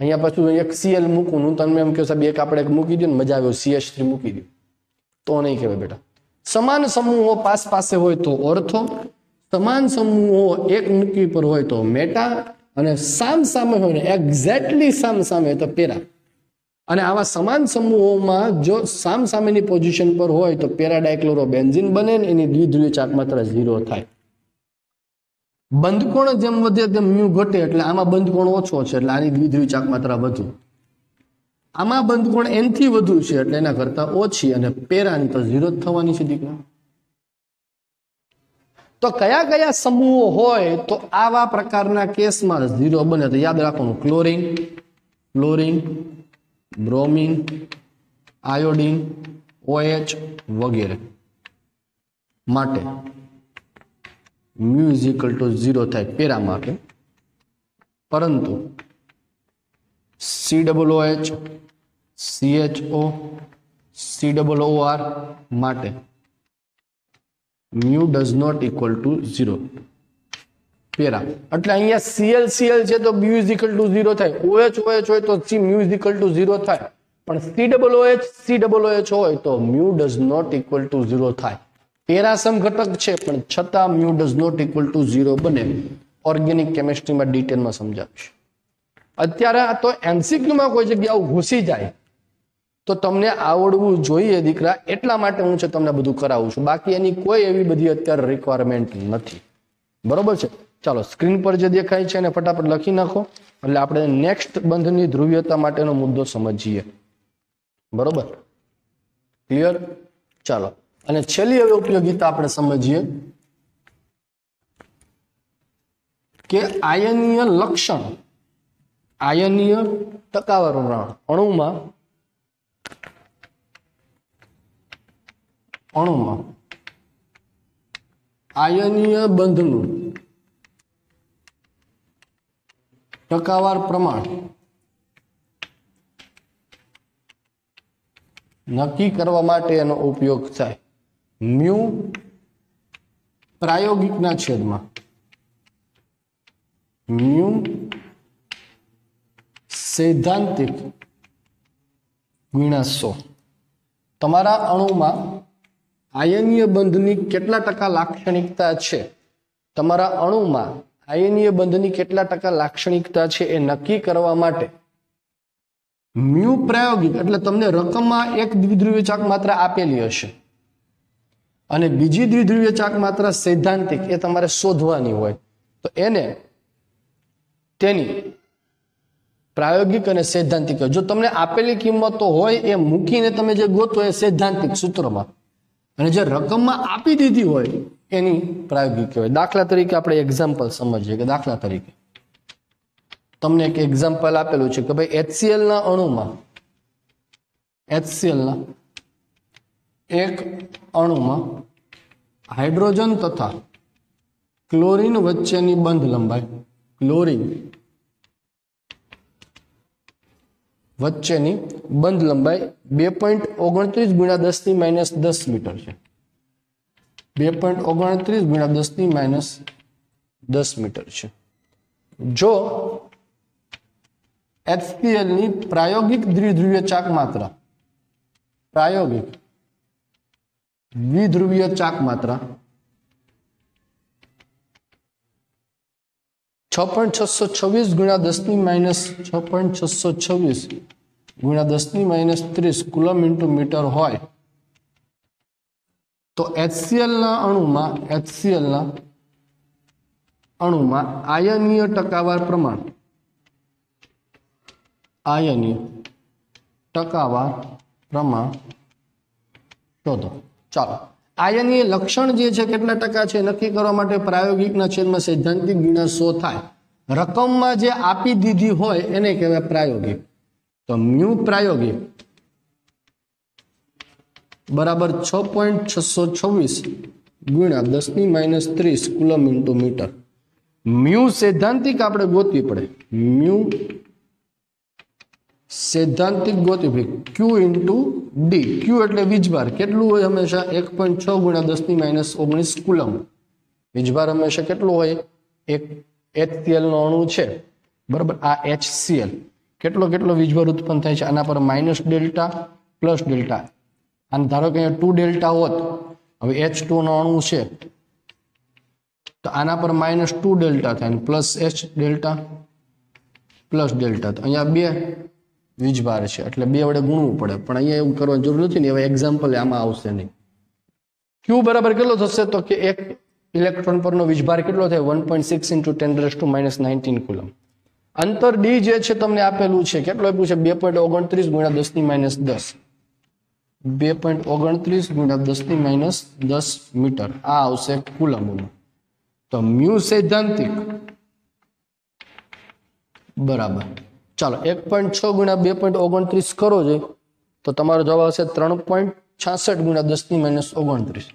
અહીંયા પાછું એક Cl મૂકું, હું તમને એમ કહું સાહેબ એક આપણે એક મૂકી દો ને મજા આવે CH3 મૂકી દો, તો નહીં કહેવાય બેટા. સમાન સમૂહો પાસે હોય તો ઓર્થો, સમાન સમૂહો એક મૂકી પર હોય તો મેટા, અને સામે હોય ને એક્ઝેક્ટલી સામે તો પેરા. અને આવા સમાન સમૂહોમાં જો સામેની પોઝિશન પર હોય તો પેરા ડાયક્લોરોબેન્ઝીન બને ને એની દ્વિધ્રુવીય ચાક માત્રા 0 થાય. બંધકોણ જેમ વધે તેમ મ્યુ ઘટે, એટલે આમાં બંધકોણ ઓછો છે એટલે આની દ્વિધ્રુવીય ચાક માત્રા વધુ. આમાં બંધકોણ n થી વધુ છે એટલે એના કરતા ઓછી, અને પેરાની તો 0 જ થવાની છે દીકરા. તો કયા કયા સમૂહો હોય તો આવા પ્રકારના કેસમાં 0 બને? તો યાદ રાખવાનું, chlorine, fluorine, bromine, iodine, OH વગેરે માટે મ્યુ ઇઝ ઇક્વલ ટુ 0 થાય પેરા માટે. પરંતુ COOH, CHO, COOR માટે mu does not equal to 0 para. એટલે અહીંયા Cl છે તો મ્યુ ઇઝ ઇક્વલ ટુ 0 થાય, OH હોય તો મ્યુ ઇઝ ઇક્વલ ટુ 0 થાય, પણ COOH હોય તો mu does not equal to 0 થાય. પેરા સમઘટક છે પણ છતાં mu does not equal to 0 બને. ઓર્ગેનિક કેમિસ્ટ્રીમાં ડિટેલમાં સમજાવીશ. અત્યારે આ તો MCQમાં કોઈ જગ્યા ઘૂસી જાય તો તમને આવડવું જોઈએ દીકરા, એટલા માટે હું છે તમને બધું કરાવું છું. બાકી એની કોઈ એવી બધી અત્યારે રિક્વાયરમેન્ટ નથી. બરોબર છે? ચાલો સ્ક્રીન પર જે દેખાય છે એને ફટાફટ લખી નાખો, એટલે આપણે નેક્સ્ટ બંધની ધ્રુવીયતા માટેનો મુદ્દો સમજીએ. બરોબર? ક્લિયર? ચાલો, અને છેલ્લી હવે ઉપયોગિતા આપણે સમજીએ કે આયનીય લક્ષણ, આયનીય ટકાવાર અણુમાં આયનીય બંધનું ટકાવાર પ્રમાણ નક્કી કરવા માટે એનો ઉપયોગ થાય. મ્યુ પ્રાયોગિકના છેદમાં મ્યુ સૈદ્ધાંતિક ગુણ્યા 100. તમારા અણુમાં આયનીય બંધની કેટલા ટકા લાક્ષણિકતા છે, તમારા અણુમાં આયનીય બંધની કેટલા ટકા લાક્ષણિકતા છે એ નક્કી કરવા માટે મ્યુ પ્રાયોગિક, એટલે તમને રકમમાં એક દ્વિધ્રુવીય ચાક માત્રા આપેલી હશે અને બીજી દ્વિધ્રુવીય ચાક માત્રા સૈદ્ધાંતિક એ તમારે શોધવાની હોય, તો એને તેની પ્રાયોગિક અને સૈદ્ધાંતિક, જો તમને આપેલી કિંમતો હોય એ મૂકીને તમે જે ગોતો એ સૈદ્ધાંતિક સૂત્રમાં, અને જે રકમમાં આપી દીધી હોય એની પ્રાયોગિક કહેવાય. દાખલા તરીકે આપણે એક્ઝામ્પલ સમજીએ કે દાખલા તરીકે તમને એક એક્ઝામ્પલ આપેલું છે કે ભાઈ HCl ના અણુમાં, HCl ના એક અણુમાં હાઇડ્રોજન તથા ક્લોરીન વચ્ચેની બંધ લંબાઈ, ક્લોરીન વચ્ચેની બંધ લંબાઈ 2.29 ગુણ્યા 10⁻10 મીટર છે. 2.29 ગુણ્યા 10⁻10 મીટર છે. જો HCl ની પ્રાયોગિક દ્વિધ્રુવીય ચાક માત્રા, પ્રાયોગિક દ્વિધ્રુવીય ચાક માત્રા 6.626 ગુણ્યા 6.626 ગુણ્યા 10⁻30 કુલમ ઇન્ટુ મીટર હોય તો HCl ના અણુમાં આયનીય ટકાવાર પ્રમાણ, આયનીય ટકાવાર પ્રમાણ શોધો. ચાલો, આયનીય લક્ષણ જે છે કેટલા ટકા છે નક્કી કરવા માટે પ્રાયોગિકના છેદમાં સૈદ્ધાંતિક ગુણ્યા 100 થાય. રકમમાં જે આપી દીધી હોય એને કહેવાય પ્રાયોગિક. તો મ્યુ પ્રાયોગિક બરાબર 6.626 ગુણ્યા 10⁻30 કુલમ ઇન્ટુ મીટર. મ્યુ સૈદ્ધાંતિક આપણે ગોતવી પડે, મ્યુ સૈદ્ધાંતિક ગોતવી પડે, ક્યુ ઇન્ટુ ડી. ક્યુ એટલે વીજભાર, કેટલું હોય હંમેશા 1.6 ગુણ્યા 10⁻19 કુલમ. વીજભાર હંમેશા કેટલું હોય, એક HCl નો અણુ છે બરાબર, આ HCl કેટલો કેટલો વીજભાર ઉત્પન્ન થાય છે આના પર માઇનસ ડેલ્ટા પ્લસ ડેલ્ટા અને ધારો કે અહીંયા 2 ડેલ્ટા હોત હવે H2 નો અણુ છે તો આના પર માઇનસ 2 ડેલ્ટા થાય plus H delta plus delta તો અહીંયા 2 વીજભાર છે એટલે 2 વડે ગુણવું પડે પણ અહીંયા એવું કરવાની જરૂર નથી ને હવે એક્ઝામ્પલ આમાં આવશે નહીં Q બરાબર કેટલો થશે તો કે એક ઇલેક્ટ્રોન પરનો વીજભાર કેટલો થાય 1.6 × 10⁻19 કુલમ અંતર D જે છે તમને આપેલું છે કેટલો આપ્યું છે 2.29 × 10⁻10 2.29 × 10⁻10 મીટર આ આવશે કુલમમાં તો મ્યુ સૈદ્ધાંતિક બરાબર ચાલો 1.6 × 2.29 કરો છે તો તમારો જવાબ આવશે 3.66 × 10⁻29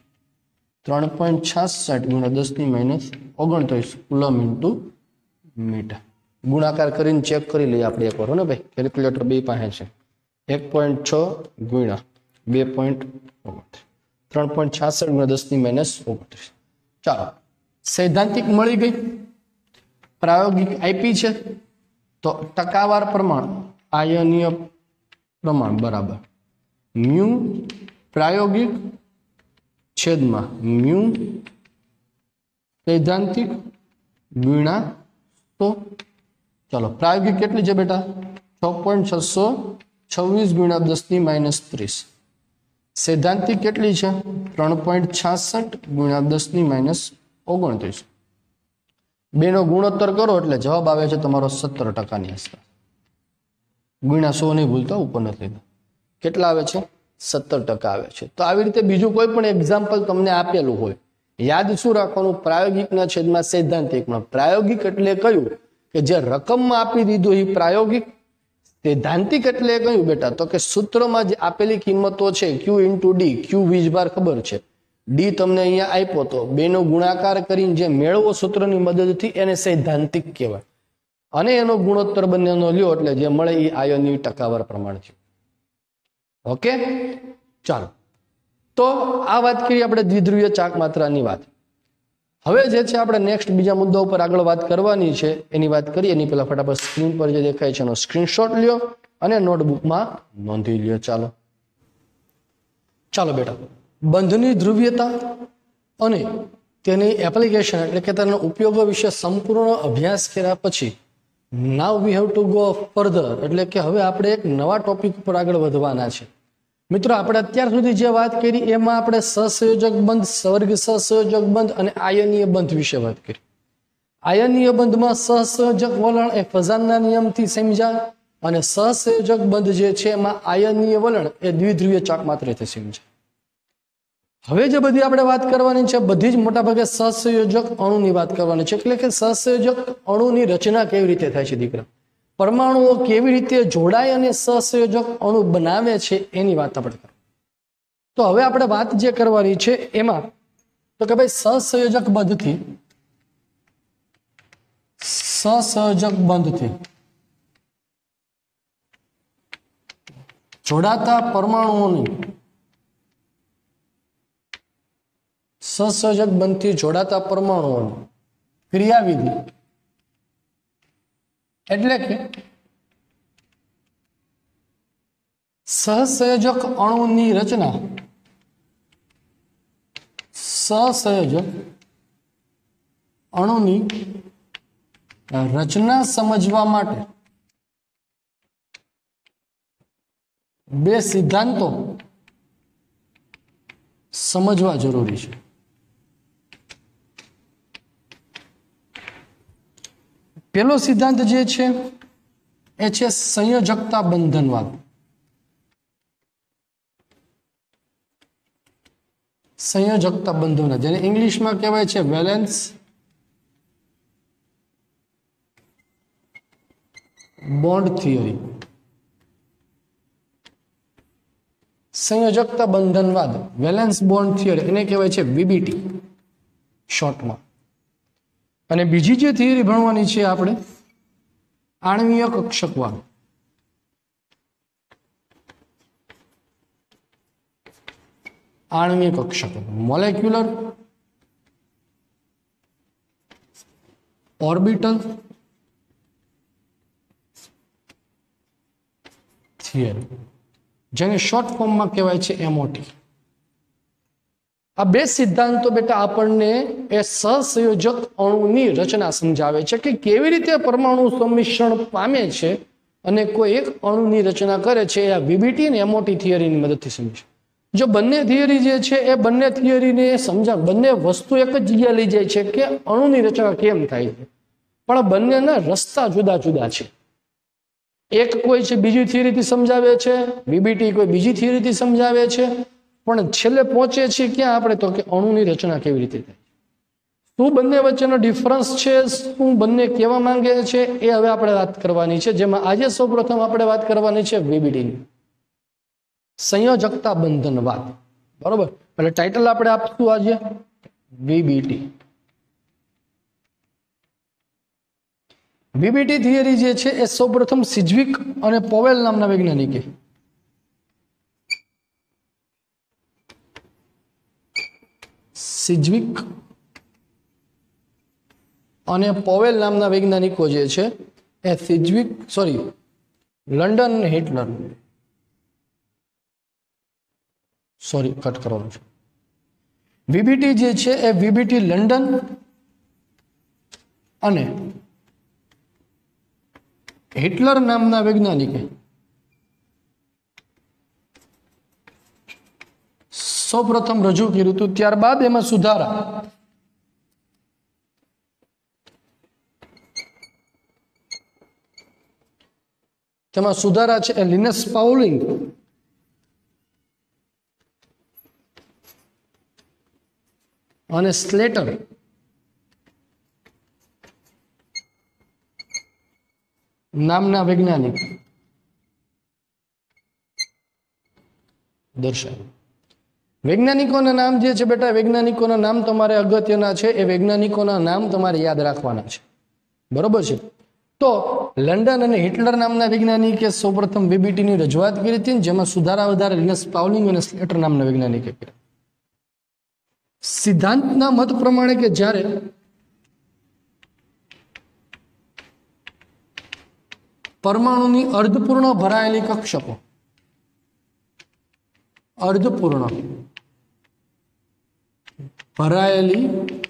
3.66 × 10⁻29 કુલમ ઇન્ટુ મીટર ગુણાકાર કરીને ચેક કરી લઈએ આપણે એકવાર હો ને ભાઈ કેલ્ક્યુલેટર બે પાસે છે 1.6 × 2.29 3.66 × 10⁻29 ચાલો સૈદ્ધાંતિક મળી ગઈ પ્રાયોગિક આપી છે તો ટકાવાર પ્રમાણ આયનીય પ્રમાણ બરાબર મ્યુ પ્રાયોગિક છેદમાં મ્યુ સૈદ્ધાંતિક ગુણ્યા 100 ચાલો પ્રાયોગિક કેટલી છે બેટા 6.626 × 10⁻30 સૈદ્ધાંતિક કેટલી છે 3.66 × 10⁻29 બેનો ગુણોત્તર કરો એટલે જવાબ આવે છે તમારો 17% ની આસપાસ ગુણ્યા 100 નહીં ભૂલતા ઉપર નથી કેટલા આવે છે 17% આવે છે તો આવી રીતે બીજું કોઈ પણ એક્ઝામ્પલ તમને આપેલું હોય યાદ શું રાખવાનું પ્રાયોગિકના છેદમાં સૈદ્ધાંતિકમાં પ્રાયોગિક એટલે કયું કે જે રકમમાં આપી દીધું એ પ્રાયોગિક સૈદ્ધાંતિક એટલે કયું બેટા તો કે સૂત્રમાં જે આપેલી કિંમતો છે Q × D Q વીજભાર ખબર છે D તમને અહીંયા આપ્યો તો બેનો ગુણાકાર કરીને જે મેળવો સૂત્રની મદદથી એને સૈદ્ધાંતિક કહેવાય અને એનો ગુણોત્તર બંનેનો લ્યો એટલે જે મળે એ આયનની ટકાવાર પ્રમાણ છે ઓકે ચાલો તો આ વાત કરી આપણે દ્વિધ્રુવીય ચાક માત્રાની વાત હવે જે છે આપણે નેક્સ્ટ બીજા મુદ્દા ઉપર આગળ વાત કરવાની છે એની વાત કરીએ એની પહેલા ફટાફટ સ્ક્રીન પર જે દેખાય છે એનો સ્ક્રીનશોટ લ્યો અને નોટબુકમાં નોંધી લ્યો ચાલો બેટા બંધની ધ્રુવીયતા અને તેની એપ્લિકેશન એટલે કે તેના ઉપયોગો વિશે સંપૂર્ણ અભ્યાસ કર્યા પછી now we have to go further એટલે કે હવે આપણે એક નવા ટોપિક ઉપર આગળ વધવાના છે મિત્રો આપણે અત્યાર સુધી જે વાત કરી એમાં આપણે સહસંયોજક બંધ સ્વર્ગ સહસંયોજક બંધ અને આયનીય બંધ વિશે વાત કરી આયનીય બંધમાં સહસંયોજક વલણ એ ફઝાનના નિયમથી સમજાય અને સહસંયોજક બંધ જે છે એમાં આયનીય વલણ એ દ્વિધ્રુવીય ચાક માત્રાથી સમજાય હવે જે બધી આપણે વાત કરવાની છે બધી જ મોટાભાગે સહસંયોજક અણુની વાત કરવાની છે એટલે કે સહસંયોજક અણુની રચના કેવી રીતે થાય છે દીકરા પરમાણુઓ કેવી રીતે જોડાય અને સહસંયોજક અણુ બનાવે છે એની વાત આપણે કરીએ તો હવે આપણે વાત જે કરવાની છે એમાં તો કે ભાઈ સહસંયોજક બંધથી જોડાતા પરમાણુઓની સહસંયોજક બંધથી જોડાતા પરમાણુઓની ક્રિયાવિધિ એટલે કે સહસંયોજક અણુની રચના સહસંયોજક અણુની રચના સમજવા માટે બે સિદ્ધાંતો સમજવા જરૂરી છે પહેલો સિદ્ધાંત જે છે એ છે સંયોજકતા બંધનવાદ સંયોજકતા બંધનવાદ જેને ઇંગ્લિશમાં કહેવાય છે વેલેન્સ બોન્ડ થિયરી સંયોજકતા બંધનવાદ વેલેન્સ બોન્ડ થિયરી એને કહેવાય છે VBT શોર્ટમાં અને બીજી જે થિયરી ભણવાની છે આપણે આણ્વીય કક્ષકવાદ આણ્વીય કક્ષકવાદ મોલેક્યુલર ઓર્બિટલ થિયરી, જેને શોર્ટ ફોર્મમાં કહેવાય છે એમઓટી. આ બે સિદ્ધાંતો બેટા આપણને એ સહસંયોજક અણુની રચના સમજાવે છે કે કેવી રીતે પરમાણુ સંમિશ્રણ પામે છે અને કોઈ એક અણુની રચના કરે છે. આ વીબીટી અને એમઓટી થિયરીની મદદથી સમજે. જો બંને થિયરી જે છે એ બંને થિયરીને બંને વસ્તુ એક જ જગ્યાએ લઈ જાય છે કે અણુની રચના કેમ થાય છે, પણ બંનેના રસ્તા જુદા જુદા છે. એક કોઈ છે બીજી થિયરીથી સમજાવે છે, વીબીટી કોઈ બીજી થિયરીથી સમજાવે છે, પણ છેલ્લે પહોંચે છે ક્યાં આપણે, તો કે અણુની રચના કેવી રીતે થાય. શું બંને વચ્ચેનો ડિફરન્સ છે, શું બંને કેવા માંગે છે, એ હવે આપણે વાત કરવાની છે. જેમાં આજે સૌપ્રથમ આપણે વાત કરવાની છે વીબીટીની, સંયોજકતા બંધનવાદ. બરોબર, એટલે ટાઇટલ આપણે આપશું આજે વીબીટી. વીબીટી થિયરી જે છે એ સૌપ્રથમ સિજ્વિક અને પોવેલ નામના વૈજ્ઞાનિકે સિજ્વિક અને પોવેલ નામના વૈજ્ઞાનિકો જે છે એ લંડન અને હિટલર, કટ કરવાનું છે. વીબીટી જે છે એ વીબીટી લંડન અને હિટલર નામના વૈજ્ઞાનિકે સૌપ્રથમ રજૂ કર્યું હતું. ત્યારબાદ એમાં સુધારા છે એ લિનસ પાઉલિંગ અને સ્લેટર નામના વૈજ્ઞાનિક દર્શાવ્યું. વૈજ્ઞાનિકોના નામ જે છે બેટા, વૈજ્ઞાનિકોના નામ તમારે અગત્યના છે. એ વૈજ્ઞાનિકોના નામ તમારે યાદ રાખવાના છે. બરોબર છે. તો લંડન અને હિટલર નામના વૈજ્ઞાનિકે સૌપ્રથમ વીબીટીની રજૂઆત કરી હતી, જેમાં સુધારા વધારે લિનસ પાઉલિંગ અને સ્લેટર નામના વૈજ્ઞાનિકે કર્યા. સિદ્ધાંતના મત પ્રમાણે કે જ્યારે પરમાણુની અર્ધપૂર્ણ ભરાયેલી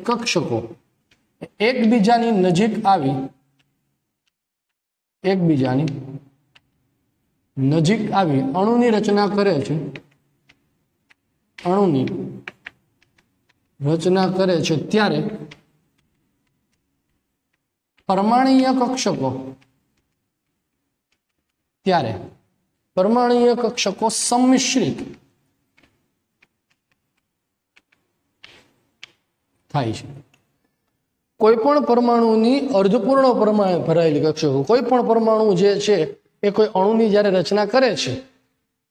કક્ષકો એકબીજાની નજીક આવી અણુની રચના કરે છે, ત્યારે પરમાણુય કક્ષકો સંમિશ્રિત થાય છે. કોઈ પણ પરમાણુની અર્ધપૂર્ણ ભરાયેલી કક્ષકો, કોઈ પણ પરમાણુ જે છે એ કોઈ અણુની જ્યારે રચના કરે છે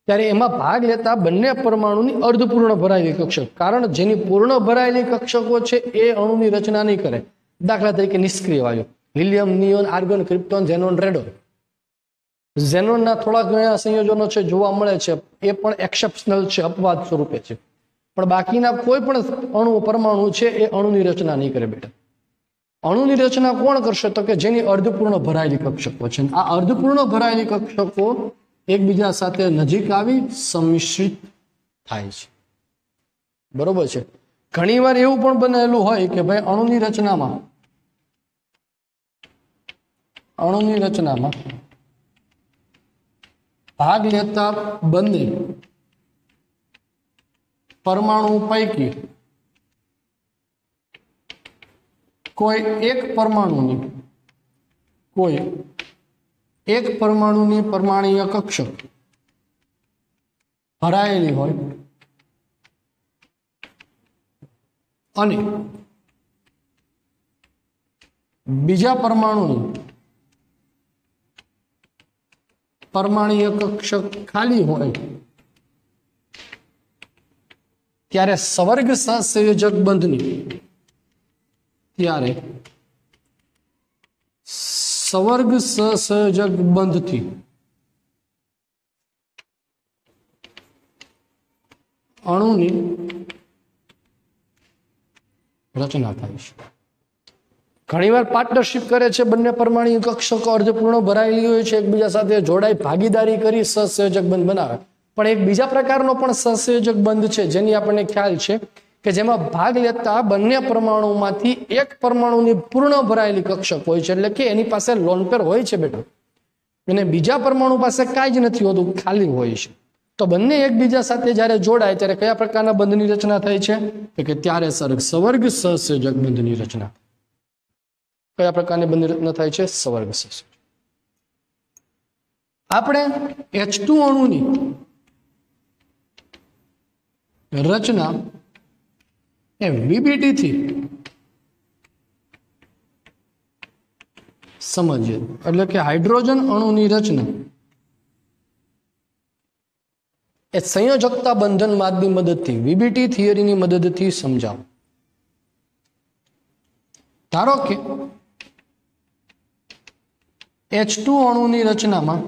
ત્યારે એમાં ભાગ લેતા બંને પરમાણુની અર્ધપૂર્ણ ભરાયેલી કક્ષક, કારણ જેની પૂર્ણ ભરાયેલી કક્ષકો છે એ અણુની રચના નહીં કરે. દાખલા તરીકે નિષ્ક્રિય વાયુ, helium, neon, argon, krypton, xenon, radon. ઝેનોનના થોડા ઘણા સંયોજનો છે જોવા મળે છે, એ પણ એક્સેપ્શનલ છે, અપવાદ સ્વરૂપે છે. પણ બાકીના કોઈ પણ પરમાણુ છે એ અણુની રચના નહીં કરે બેટા. અણુની રચના કોણ કરશે, તો કે જેની અર્ધપૂર્ણ ભરાયેલી કક્ષકો છે. આ અર્ધપૂર્ણ ભરાયેલી કક્ષકો એકબીજા સાથે નજીક આવી સંમિશ્રિત થાય છે. બરોબર છે. ઘણી વાર એવું પણ બનેલું હોય કે ભાઈ અણુની રચનામાં ભાગ લેતા બંને પરમાણુ પૈકી કોઈ એક પરમાણુની પરમાણુય કક્ષક ભરાયેલી હોય અને બીજા પરમાણુની પરમાણુય કક્ષક ખાલી હોય, ત્યારે સવર્ગ સહસંયોજક બંધથી અણુની રચના થાય છે. ઘણીવાર પાર્ટનરશિપ કરે છે, બંને પરમાણુ કક્ષકો અર્ધપૂર્ણ ભરાયેલી હોય છે, એકબીજા સાથે જોડાઈ ભાગીદારી કરી સહસંયોજક બંધ બનાવે. પણ એક બીજા પ્રકારનો પણ સહસંયોજક બંધ છે જેની આપણને ખ્યાલ છે કે જેમાં ભાગ લેતા બંને પરમાણુમાંથી એક પરમાણુની પૂર્ણ ભરાયેલી કક્ષક હોય છે, એટલે કે એની પાસે લોન પેર હોય છે બેટા, અને બીજા પરમાણુ પાસે કાંઈ જ નથી હોતું, ખાલી હોય છે. તો બંને એકબીજા સાથે જ્યારે જોડાય ત્યારે કયા પ્રકારના બંધની રચના થાય છે? તો કે ત્યારે સવર્ગ સહસંયોજક બંધની રચના. કયા પ્રકારની બંધની રચના થાય છે? સવર્ગ સહસંયોજક. આપણે H2 અણુની રચના એ VBT થી સમજીએ, એટલે કે હાઇડ્રોજન અણુની રચના એ સંયોજકતા બંધન માર્ગની મદદથી VBT થિયરીની મદદથી સમજાવો. ધારો કે H2 અણુની રચનામાં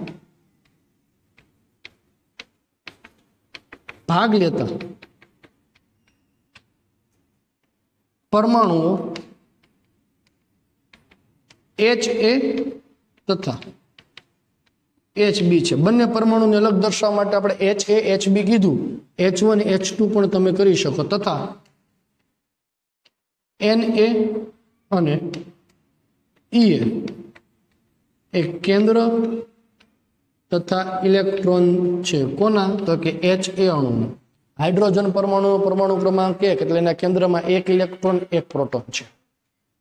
ભાગ લેતા પરમાણુઓ HA તથા HB છે. બંને પરમાણુને અલગ દર્શાવવા માટે આપણે HA HB કીધું, H1 H2 પણ તમે કરી શકો, તથા NA અને EA એક કેન્દ્ર તથા ઇલેક્ટ્રોન છે. કોના? તો કે HA અણુનો. હાઇડ્રોજન પરમાણુ ક્રમાંક 1 એટલે એના કેન્દ્રમાં એક ઇલેક્ટ્રોન એક પ્રોટોન છે.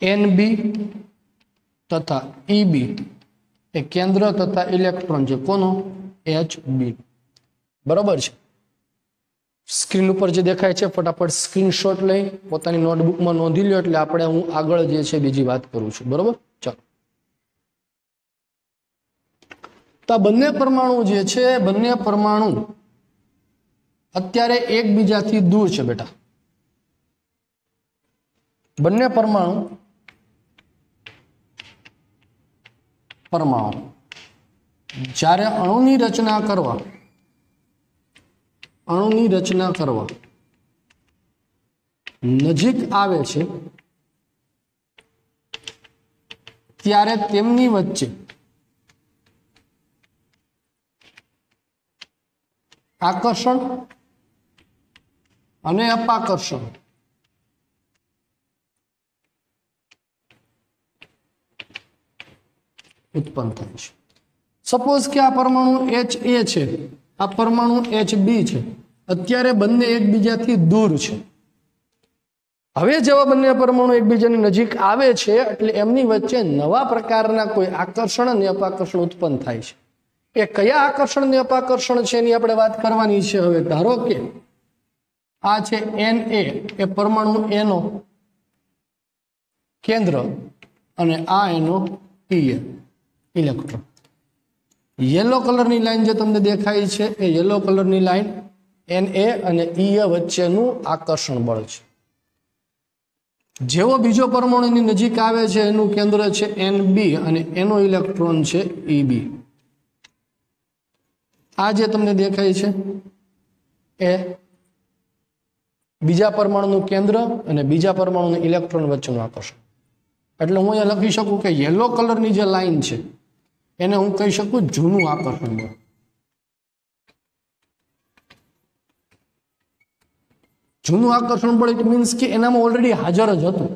NB તથા EB એ કેન્દ્ર તથા ઇલેક્ટ્રોન છે. કોનો? HB. બરોબર છે. સ્ક્રીન ઉપર જે દેખાય છે ફટાફટ સ્ક્રીનશોટ લઈ પોતાની નોટબુકમાં નોંધી લો, એટલે આપણે હું આગળ જે છે બીજી વાત કરું છું. બરોબર? ચાલો, તો આ બંને પરમાણુ જે છે, બંને પરમાણુ અત્યારે એકબીજાથી દૂર છે બેટા. બંને પરમાણુ જ્યારે અણુની રચના કરવા નજીક આવે છે ત્યારે તેમની વચ્ચે આકર્ષણ અને અપાકર્ષણ ઉત્પન્ન થાય છે. સપોઝ કે આ પરમાણુ HA છે, આ પરમાણુ HB છે, અત્યારે બંને એકબીજાથી દૂર છે. હવે જેવા બંને પરમાણુ એકબીજાની નજીક આવે છે એટલે એમની વચ્ચે નવા પ્રકારના કોઈ આકર્ષણ અને અપાકર્ષણ ઉત્પન્ન થાય છે. એ કયા આકર્ષણ ને અપાકર્ષણ છે એની આપણે વાત કરવાની છે. હવે ધારો કે આ છે Na એ પરમાણુ એનો કેન્દ્ર અને આ એનો ઇલેક્ટ્રોન. યલો કલરની લાઈન જે તમને દેખાય છે એ યલો કલરની લાઈન Na અને E વચ્ચેનું આકર્ષણ બળ છે. જેવો બીજો પરમાણુની નજીક આવે છે એનું કેન્દ્ર છે Nb અને એનો ઇલેક્ટ્રોન છે Eb. આ જે તમને દેખાય છે એ બીજા પરમાણુનું કેન્દ્ર અને બીજા પરમાણુનું ઇલેક્ટ્રોન વચ્ચેનું આકર્ષણ. એટલે હું અહીંયા લખી શકું કે યલો કલરની જે લાઈન છે એને હું કહી શકું જૂનું આકર્ષણ બળ. જૂનું આકર્ષણ બળ ઇટ મીન્સ કે એનામાં ઓલરેડી હાજર જ હતું.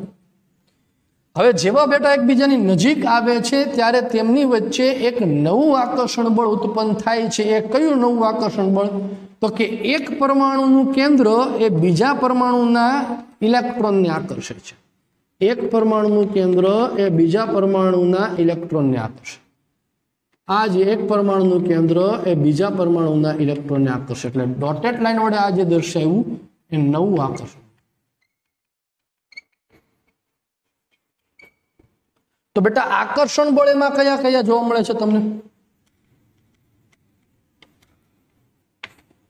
હવે જેવા બેટા એકબીજાની નજીક આવે છે ત્યારે તેમની વચ્ચે એક નવું આકર્ષણ બળ ઉત્પન્ન થાય છે. એ કયું નવું આકર્ષણ બળ? તો કે એક પરમાણુનું કેન્દ્ર એ બીજા પરમાણુના ઇલેક્ટ્રોનને આકર્ષે છે. એક પરમાણુનું કેન્દ્ર એ બીજા પરમાણુના ઇલેક્ટ્રોનને આકર્ષે. આ જે એક પરમાણુનું કેન્દ્ર એ બીજા પરમાણુના ઇલેક્ટ્રોનને આકર્ષે. એટલે ડોટેડ લાઈન વડે આ જે દર્શાવ્યું એ નવું આકર્ષણ. તો બેટા આકર્ષણ બળ એમાં કયા કયા જોવા મળે છે તમને?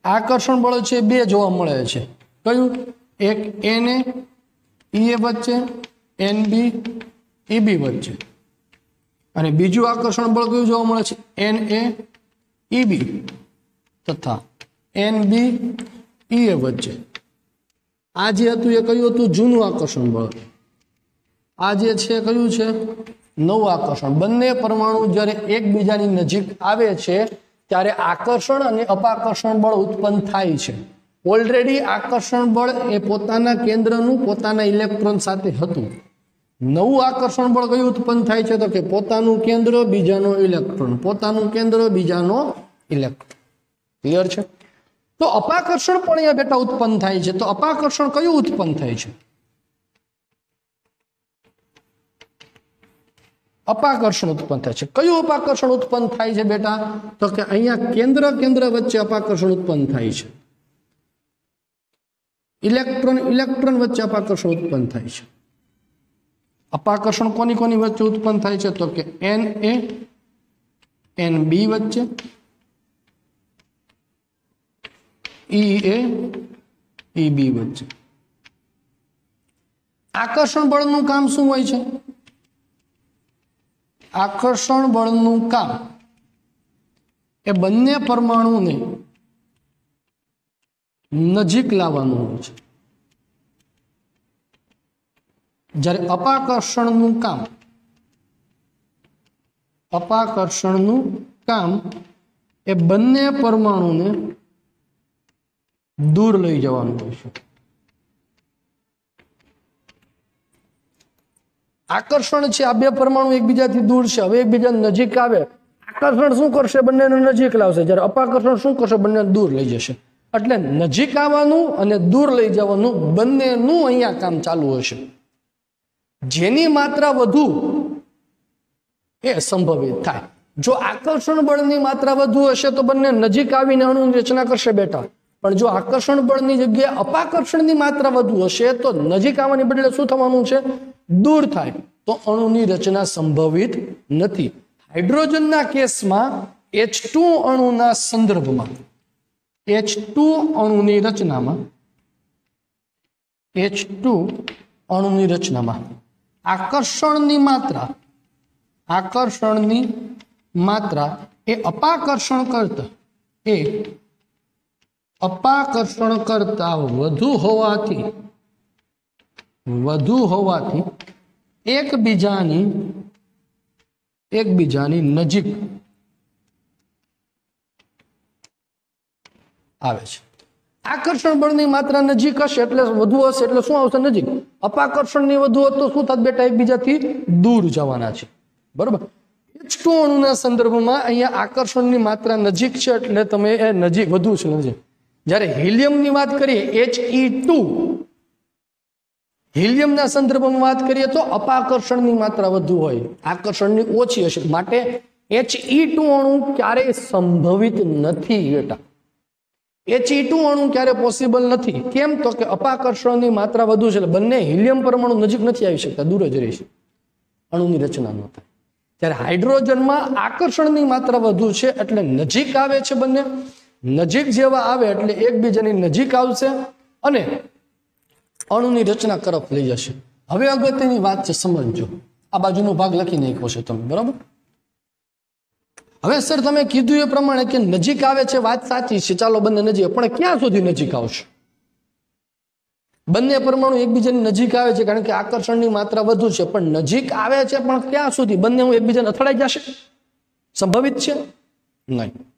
આકર્ષણ બળ છે બે જોવા મળે છે. કયું? એક Na E વચ્ચે, Nb Eb વચ્ચે. અને બીજું આકર્ષણ બળ કયું જોવા મળે છે? Na Eb તથા Nb E વચ્ચે. આ જે હતું એ કયું હતું? જૂનું આકર્ષણ બળ. આ જે છે કયું છે નવું આકર્ષણ બંને પરમાણુ જ્યારે એકબીજાની નજીક આવે છે ત્યારે આકર્ષણ અને અપાકર્ષણ બળ ઉત્પન્ન થાય છે ઓલરેડી આકર્ષણ બળ એ પોતાના કેન્દ્રનું પોતાના ઇલેક્ટ્રોન સાથે હતું નવું આકર્ષણ બળ કયું ઉત્પન્ન થાય છે તો કે પોતાનું કેન્દ્ર બીજાનો ઇલેક્ટ્રોન પોતાનું કેન્દ્ર બીજાનો ઇલેક્ટ્રોન ક્લિયર છે તો અપાકર્ષણ પણ અહીંયા બેટા ઉત્પન્ન થાય છે તો અપાકર્ષણ કયું ઉત્પન્ન થાય છે અપાકર્ષણ ઉત્પન્ન થાય છે કયું અપાકર્ષણ ઉત્પન્ન થાય છે બેટા તો કે અહીંયા કેન્દ્ર કેન્દ્ર વચ્ચે અપાકર્ષણ ઉત્પન્ન થાય છે ઇલેક્ટ્રોન ઇલેક્ટ્રોન વચ્ચે અપાકર્ષણ ઉત્પન્ન થાય છે અપાકર્ષણ કોની કોની વચ્ચે ઉત્પન્ન થાય છે તો કે Na Nb વચ્ચે Ea Eb વચ્ચે આકર્ષણ બળનું કામ શું હોય છે આકર્ષણ બળનું કામ એ બંને પરમાણુને નજીક લાવવાનું હોય છે જ્યારે અપાકર્ષણનું કામ એ બંને પરમાણુને દૂર લઈ જવાનું હોય છે આકર્ષણ છે આ બે પરમાણુ એકબીજાથી દૂર છે હવે એકબીજા નજીક આવે આકર્ષણ શું કરશે બંનેને નજીક લાવશે જ્યારે અપાકર્ષણ શું કરશે બંને દૂર લઈ જશે એટલે નજીક આવવાનું અને દૂર લઈ જવાનું બંનેનું અહીંયા કામ ચાલુ હશે જેની માત્રા વધુ એ સંભવિત થાય જો આકર્ષણ બળની માત્રા વધુ હશે તો બંને નજીક આવીને અણુની રચના કરશે બેટા પણ જો આકર્ષણ બળની જગ્યાએ અપાકર્ષણની માત્રા વધુ હશે તો નજીક આવવાની બદલે શું થવાનું છે દૂર થાય તો અણુની રચના સંભવિત નથી હાઇડ્રોજનના કેસમાં H2 અણુના સંદર્ભમાં H2 અણુની રચનામાં આકર્ષણની માત્રા એ અપાકર્ષણ કરતા વધુ હોવાથી એકબીજાની નજીક આવે છે આકર્ષણ બળની માત્રા નજીક હશે એટલે વધુ હશે એટલે શું આવશે નજીક અપાકર્ષણની વધુ હોત તો શું થાત બેટા એકબીજાથી દૂર જવાના છે બરોબર H2 અણુના સંદર્ભમાં અહીંયા આકર્ષણની માત્રા નજીક છે એટલે તમે એ નજીક વધુ છે નજીક જ્યારે હિલિયમની વાત કરીએ He2 હિલિયમના સંદર્ભમાં વાત કરીએ તો અપાકર્ષણની માત્રા વધુ હોય આકર્ષણની ઓછી હશે માટે He2 અણુ ક્યારેય સંભવિત નથી બેટા He2 અણુ ક્યારે પોસિબલ નથી કેમ તો કે અપાકર્ષણની માત્રા વધુ છે એટલે બંને હિલિયમ પરમાણુ નજીક નથી આવી શકતા દૂર જ રહેશે અણુની રચના ન થાય ત્યારે હાઇડ્રોજનમાં આકર્ષણની માત્રા વધુ છે એટલે નજીક આવે છે બંને નજીક જેવા આવે એટલે એકબીજાની નજીક આવશે અને અણુની રચના તરફ લઈ જશે હવે અગત્યની વાત છે સમજો આ બાજુનો ભાગ લખી નાખ્યો છે તમે બરાબર હવે સર તમે કીધું એ પ્રમાણે કે નજીક આવે છે વાત સાચી છે ચાલો બંને નજીક પણ ક્યાં સુધી નજીક આવશે બંને પરમાણુ એકબીજાની નજીક આવે છે કારણ કે આકર્ષણની માત્રા વધુ છે પણ નજીક આવે છે પણ ક્યાં સુધી બંને એકબીજાને અથડાઈ જશે સંભવિત છે નહીં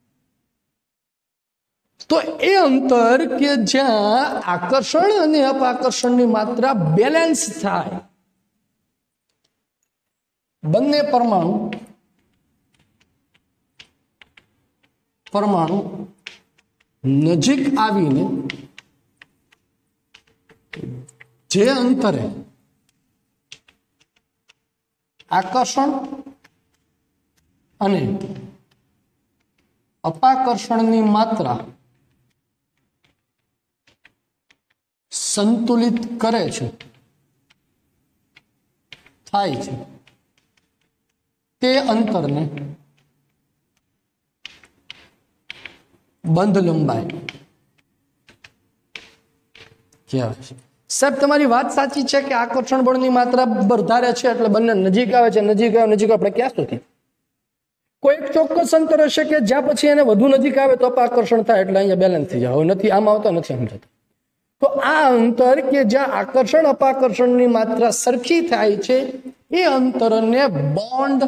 તો એ અંતર કે જ્યાં આકર્ષણ અને અપાકર્ષણની માત્રા બેલેન્સ થાય બંને પરમાણુ નજીક આવીને જે અંતરે આકર્ષણ અને અપાકર્ષણની માત્રા સંતુલિત કરે છે થાય છે તે અંતરને બંધ લંબાઈ કહેવાય છે સાહેબ તમારી વાત સાચી છે કે આકર્ષણ બળની માત્રા વધારે છે એટલે બંને નજીક આવે છે નજીક આપણે ક્યાં સુધી કોઈ એક ચોક્કસ અંતર હશે કે જ્યાં પછી એને વધુ નજીક આવે તો આકર્ષણ થાય એટલે અહીંયા બેલેન્સ થઈ જાય હવે નથી આમ આવતા નથી આમ જતા તો તો આ અંતર કે જ્યાં આકર્ષણ અપાકર્ષણની માત્રા સરખી થાય છે એ અંતરને બોન્ડ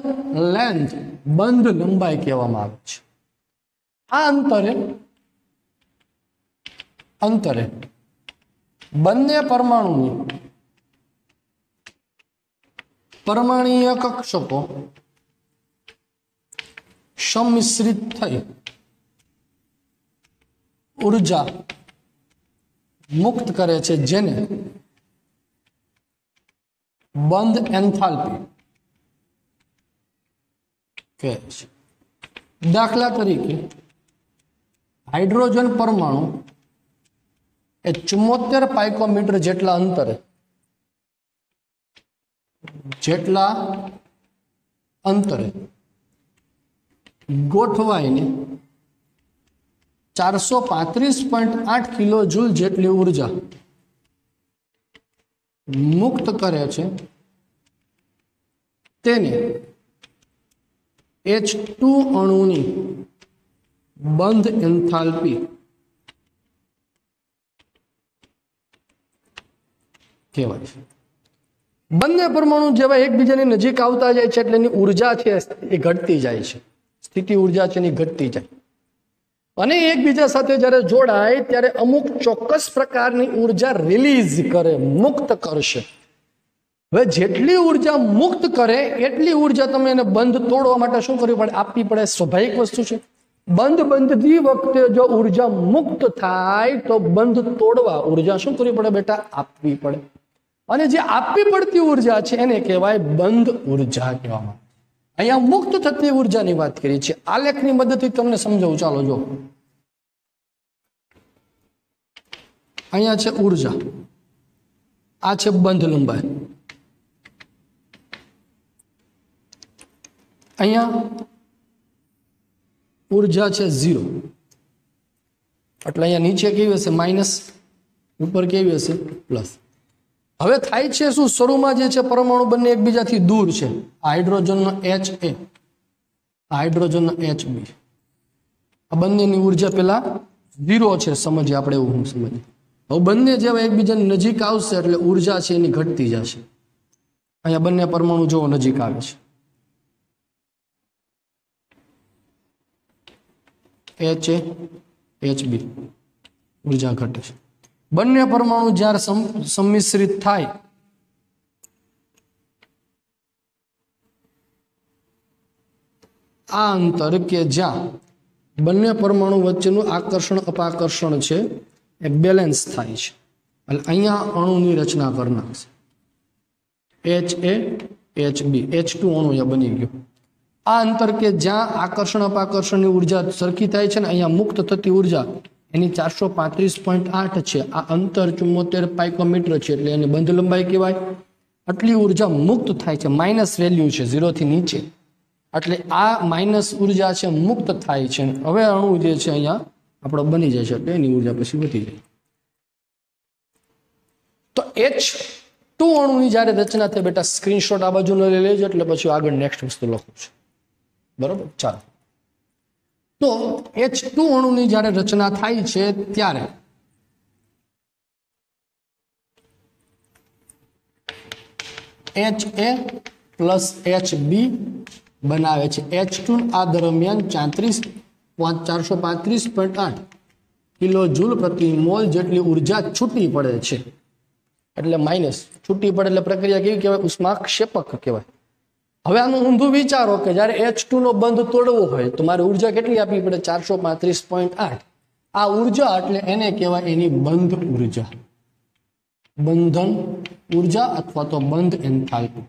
લેન્થ, બંધ લંબાઈ કહેવામાં આવે છે. આ અંતરે બંને પરમાણુની પરમાણુય કક્ષકો સંમિશ્રિત થઈ ઉર્જા મુક્ત કરે છે, જેને બંધ એન્થાલ્પી કહે છે. દાખલા તરીકે હાઇડ્રોજન પરમાણુ એ 74 પાઇકોમીટર જેટલા અંતરે ગોઠવાઈને 435.8 કિલો જૂલ જેટલી ઉર્જા મુક્ત કરે છે, તેને H2 અણુની બંધ એન્થાલ્પી કહેવાય છે. બંને પરમાણુ જેવા એકબીજાની નજીક આવતા જાય છે એટલે એની ઉર્જા છે એ ઘટતી જાય છે, સ્થિતિ ઉર્જા છે એની ઘટતી જાય, અને એકબીજા સાથે જ્યારે જોડાય ત્યારે અમુક ચોક્કસ પ્રકારની ઉર્જા રિલીઝ કરે, મુક્ત કરશે. હવે જેટલી ઉર્જા મુક્ત કરે એટલી ઉર્જા તમે એને બંધ તોડવા માટે શું કરવી પડે? આપવી પડે. સ્વાભાવિક વસ્તુ છે. બંધ બંધતી વખતે જો ઉર્જા મુક્ત થાય તો બંધ તોડવા ઉર્જા શું કરવી પડે બેટા? આપવી પડે. અને જે આપવી પડતી ઉર્જા છે એને કહેવાય બંધ ઉર્જા કહેવામાં. અહીંયા મુક્ત થતી ઉર્જાની વાત કરી છે. આલેખની મદદથી તમને સમજાવું. ચાલો જો, અહીંયા છે ઉર્જા, આ છે બંધ લંબાઈ, અહીંયા ઉર્જા છે 0, એટલે અહીંયા નીચે કેવી હશે? માઇનસ, ઉપર કેવી હશે? પ્લસ. હવે થાય છે શું? શરૂમાં જે છે પરમાણુ બંને એકબીજાથી દૂર છે. હાઇડ્રોજનનો HA, હાઇડ્રોજનનો HB, આ બંનેની ઉર્જા પેલા 0 છે, સમજીએ આપણે એવું સમજીએ. હવે બંને જેવા એકબીજાની નજીક આવશે એટલે ઉર્જા છે એની ઘટતી જશે. અહીંયા બંને પરમાણુ જો નજીક આવે છે, HA HB, ઉર્જા ઘટે છે. બંને પરમાણુ જ્યારે સંમિશ્રિત થાય આ અંતર કે જ્યાં બંને પરમાણુ વચ્ચેનું આકર્ષણ અપાકર્ષણ છે એ બેલેન્સ થાય છે, એટલે અહીંયા અણુની રચના કરી નાખશે. HA HB, H2 અણુ અહીંયા બની ગયો. આ અંતર કે જ્યાં આકર્ષણ અપાકર્ષણની ઉર્જા સરખી થાય છે ને અહીંયા મુક્ત થતી ઉર્જા એની 435.8 છે. આ અંતર 74 પાઇકોમીટર છે એટલે એની બંધ લંબાઈ કહેવાય. આટલી ઉર્જા મુક્ત થાય છે, માઇનસ વેલ્યુ છે 0 થી નીચે, એટલે આ માઇનસ ઉર્જા છે મુક્ત થાય છે. હવે અણુ જે છે અહીંયા આપણો બની જાય છે એટલે એની ઉર્જા પછી વધી જાય. તો H2 અણુની જ્યારે રચના થાય બેટા, સ્ક્રીનશોટ આ બાજુ લઈ લેજો એટલે પછી આગળ નેક્સ્ટ વસ્તુ લખું છું. બરોબર, ચાલો. તો H2 અણુની જ્યારે રચના થાય છે ત્યારે HA પ્લસ HB બનાવે છે. H2 આ દરમિયાન 435.8 કિલો જૂલ પ્રતિ મોલ જેટલી ઉર્જા છૂટી પડે છે, એટલે માઇનસ છૂટી પડે એટલે પ્રક્રિયા કેવી કહેવાય? ઉષ્માક્ષેપક કહેવાય. હવે આનું ઊંધું વિચારો કે જ્યારે H2 નો બંધ તોડવો હોય તો મારે ઉર્જા કેટલી આપવી પડે? 435.8. આ ઉર્જા એટલે એને કહેવાય એની બંધ ઉર્જા, બંધન ઉર્જા અથવા તો બંધ એન્થાલ્પી,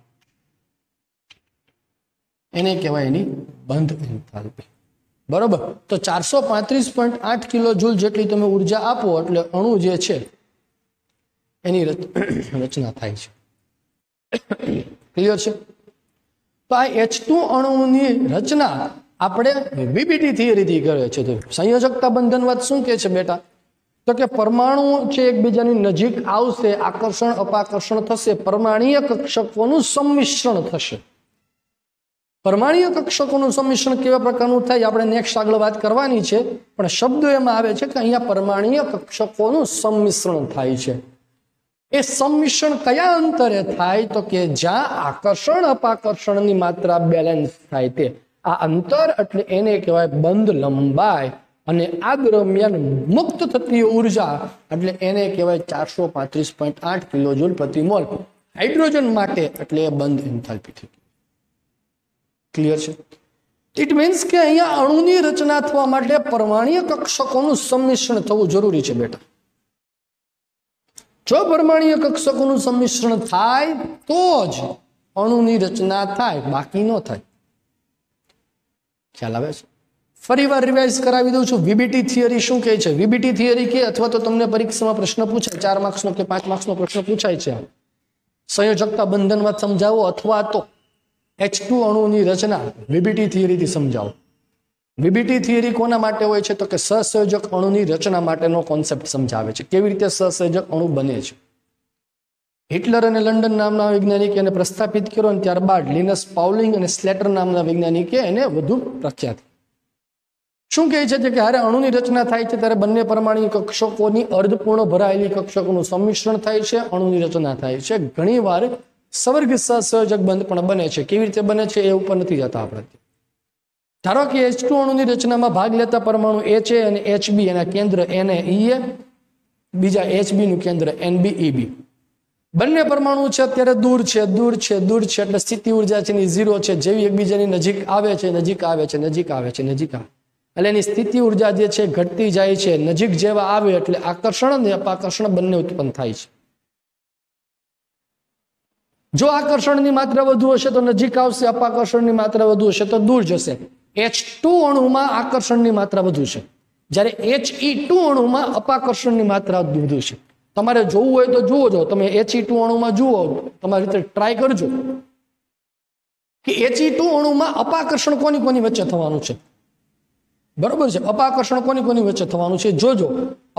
એને કહેવાય એની બંધ એન્થાલ્પી. બરોબર. તો 435.8 કિલો જૂલ જેટલી તમે ઉર્જા આપો એટલે અણુ જે છે એની રચના થાય છે. ક્લિયર છે? તો આ H2 અણુની રચના આપણે VBT થિયરીથી કરે છે. તો સંયોજકતા બંધનવાદ શું કહે છે બેટા? તો કે પરમાણુ છે એકબીજાની નજીક આવશે, આકર્ષણ અપાકર્ષણ થશે, પરમાણુય કક્ષકોનું સંમિશ્રણ થશે. પરમાણ્વીય કક્ષકોનું સંમિશ્રણ કેવા પ્રકારનું થાય આપણે નેક્સ્ટ આગળ વાત કરવાની છે, પણ શબ્દો એમાં આવે છે કે અહીંયા પરમાણ્વીય કક્ષકોનું સંમિશ્રણ થાય છે. એ સંમિશ્રણ કયા અંતરે થાય તો કે જ્યાં આકર્ષણ અપાકર્ષણની માત્રા બેલેન્સ થાય તે. આ અંતર એટલે એને કહેવાય બંધ લંબાઈ, અને આ દરમિયાન મુક્ત થતી ઉર્જા એટલે એને કહેવાય 435.8 કિલોજૂલ પ્રતિ મોલ. હાઇડ્રોજન માટે એટલે એ બંધ એન્થાલ્પી થઈ. ક્લિયર છે? ઇટ મીન્સ કે અહીંયા અણુની રચના થવા માટે પરમાણ્વીય કક્ષકોનું સંમિશ્રણ થવું જરૂરી છે બેટા. જો પરમાણ્વીય કક્ષકોનું સંમિશ્રણ થાય તો જ અણુની રચના થાય, બાકી ન થાય. ખ્યાલ આવે છે? ફરીવાર રિવાઇઝ કરાવી દઉં છું. વીબીટી થિયરી શું કહે છે? વીબીટી થિયરી કે અથવા તો તમને પરીક્ષામાં પ્રશ્ન પૂછાય, 4 માર્ક્સનો કે 5 માર્ક્સનો પ્રશ્ન પૂછાય છે, સંયોજકતા બંધનવાદ સમજાવો અથવા તો H2 અણુની રચના વીબીટી થિયરીથી સમજાવો. વીબીટી થિયરી કોના માટે હોય છે તો કે સહસંયોજક અણુની રચના માટેનો કોન્સેપ્ટ સમજાવે છે, કેવી રીતે સહસંયોજક અણુ બને છે. હિટલર અને લંડન નામના વૈજ્ઞાનિકે એને પ્રસ્થાપિત કર્યો અને ત્યારબાદ લિનસ પાઉલિંગ અને સ્લેટર નામના વૈજ્ઞાનિકે એને વધુ પ્રખ્યાત. શું કહે છે કે જ્યારે અણુની રચના થાય છે ત્યારે બંને પરમાણ્વીય કક્ષકોની અર્ધપૂર્ણ ભરાયેલી કક્ષકોનું સંમિશ્રણ થાય છે, અણુની રચના થાય છે. ઘણીવાર સવર્ગ સહસંયોજક બંધ પણ બને છે. કેવી રીતે બને છે એ ઉપર નથી જતા આપણે. ધારો કે H2 અણુની રચનામાં ભાગ લેતા પરમાણુ HA અને HB, એના કેન્દ્ર NaEA, બીજા HB નું કેન્દ્ર NbEb. બંને પરમાણુ છે અત્યારે દૂર છે એટલે સ્થિતિ ઉર્જા છે એની 0 છે. જેવી એકબીજાની નજીક આવે છે એટલે એની સ્થિતિ ઉર્જા જે છે ઘટતી જાય છે. નજીક જેવા આવે એટલે આકર્ષણ અને અપાકર્ષણ બંને ઉત્પન્ન થાય છે. જો આકર્ષણની માત્રા વધુ હશે તો નજીક આવશે, અપાકર્ષણની માત્રા વધુ હશે તો દૂર જશે. H2 અણુમાં આકર્ષણની માત્રા વધુ છે, જ્યારે He2 અણુમાં અપાકર્ષણની માત્રા વધુ છે. તમારે જોવું હોય તો જુઓ, જો તમે He2 અણુમાં જુઓ, તમારી રીતે ટ્રાય કરજો કે He2 અણુમાં અપાકર્ષણ કોની વચ્ચે થવાનું છે. બરોબર છે? અપાકર્ષણ કોની વચ્ચે થવાનું છે જોજો.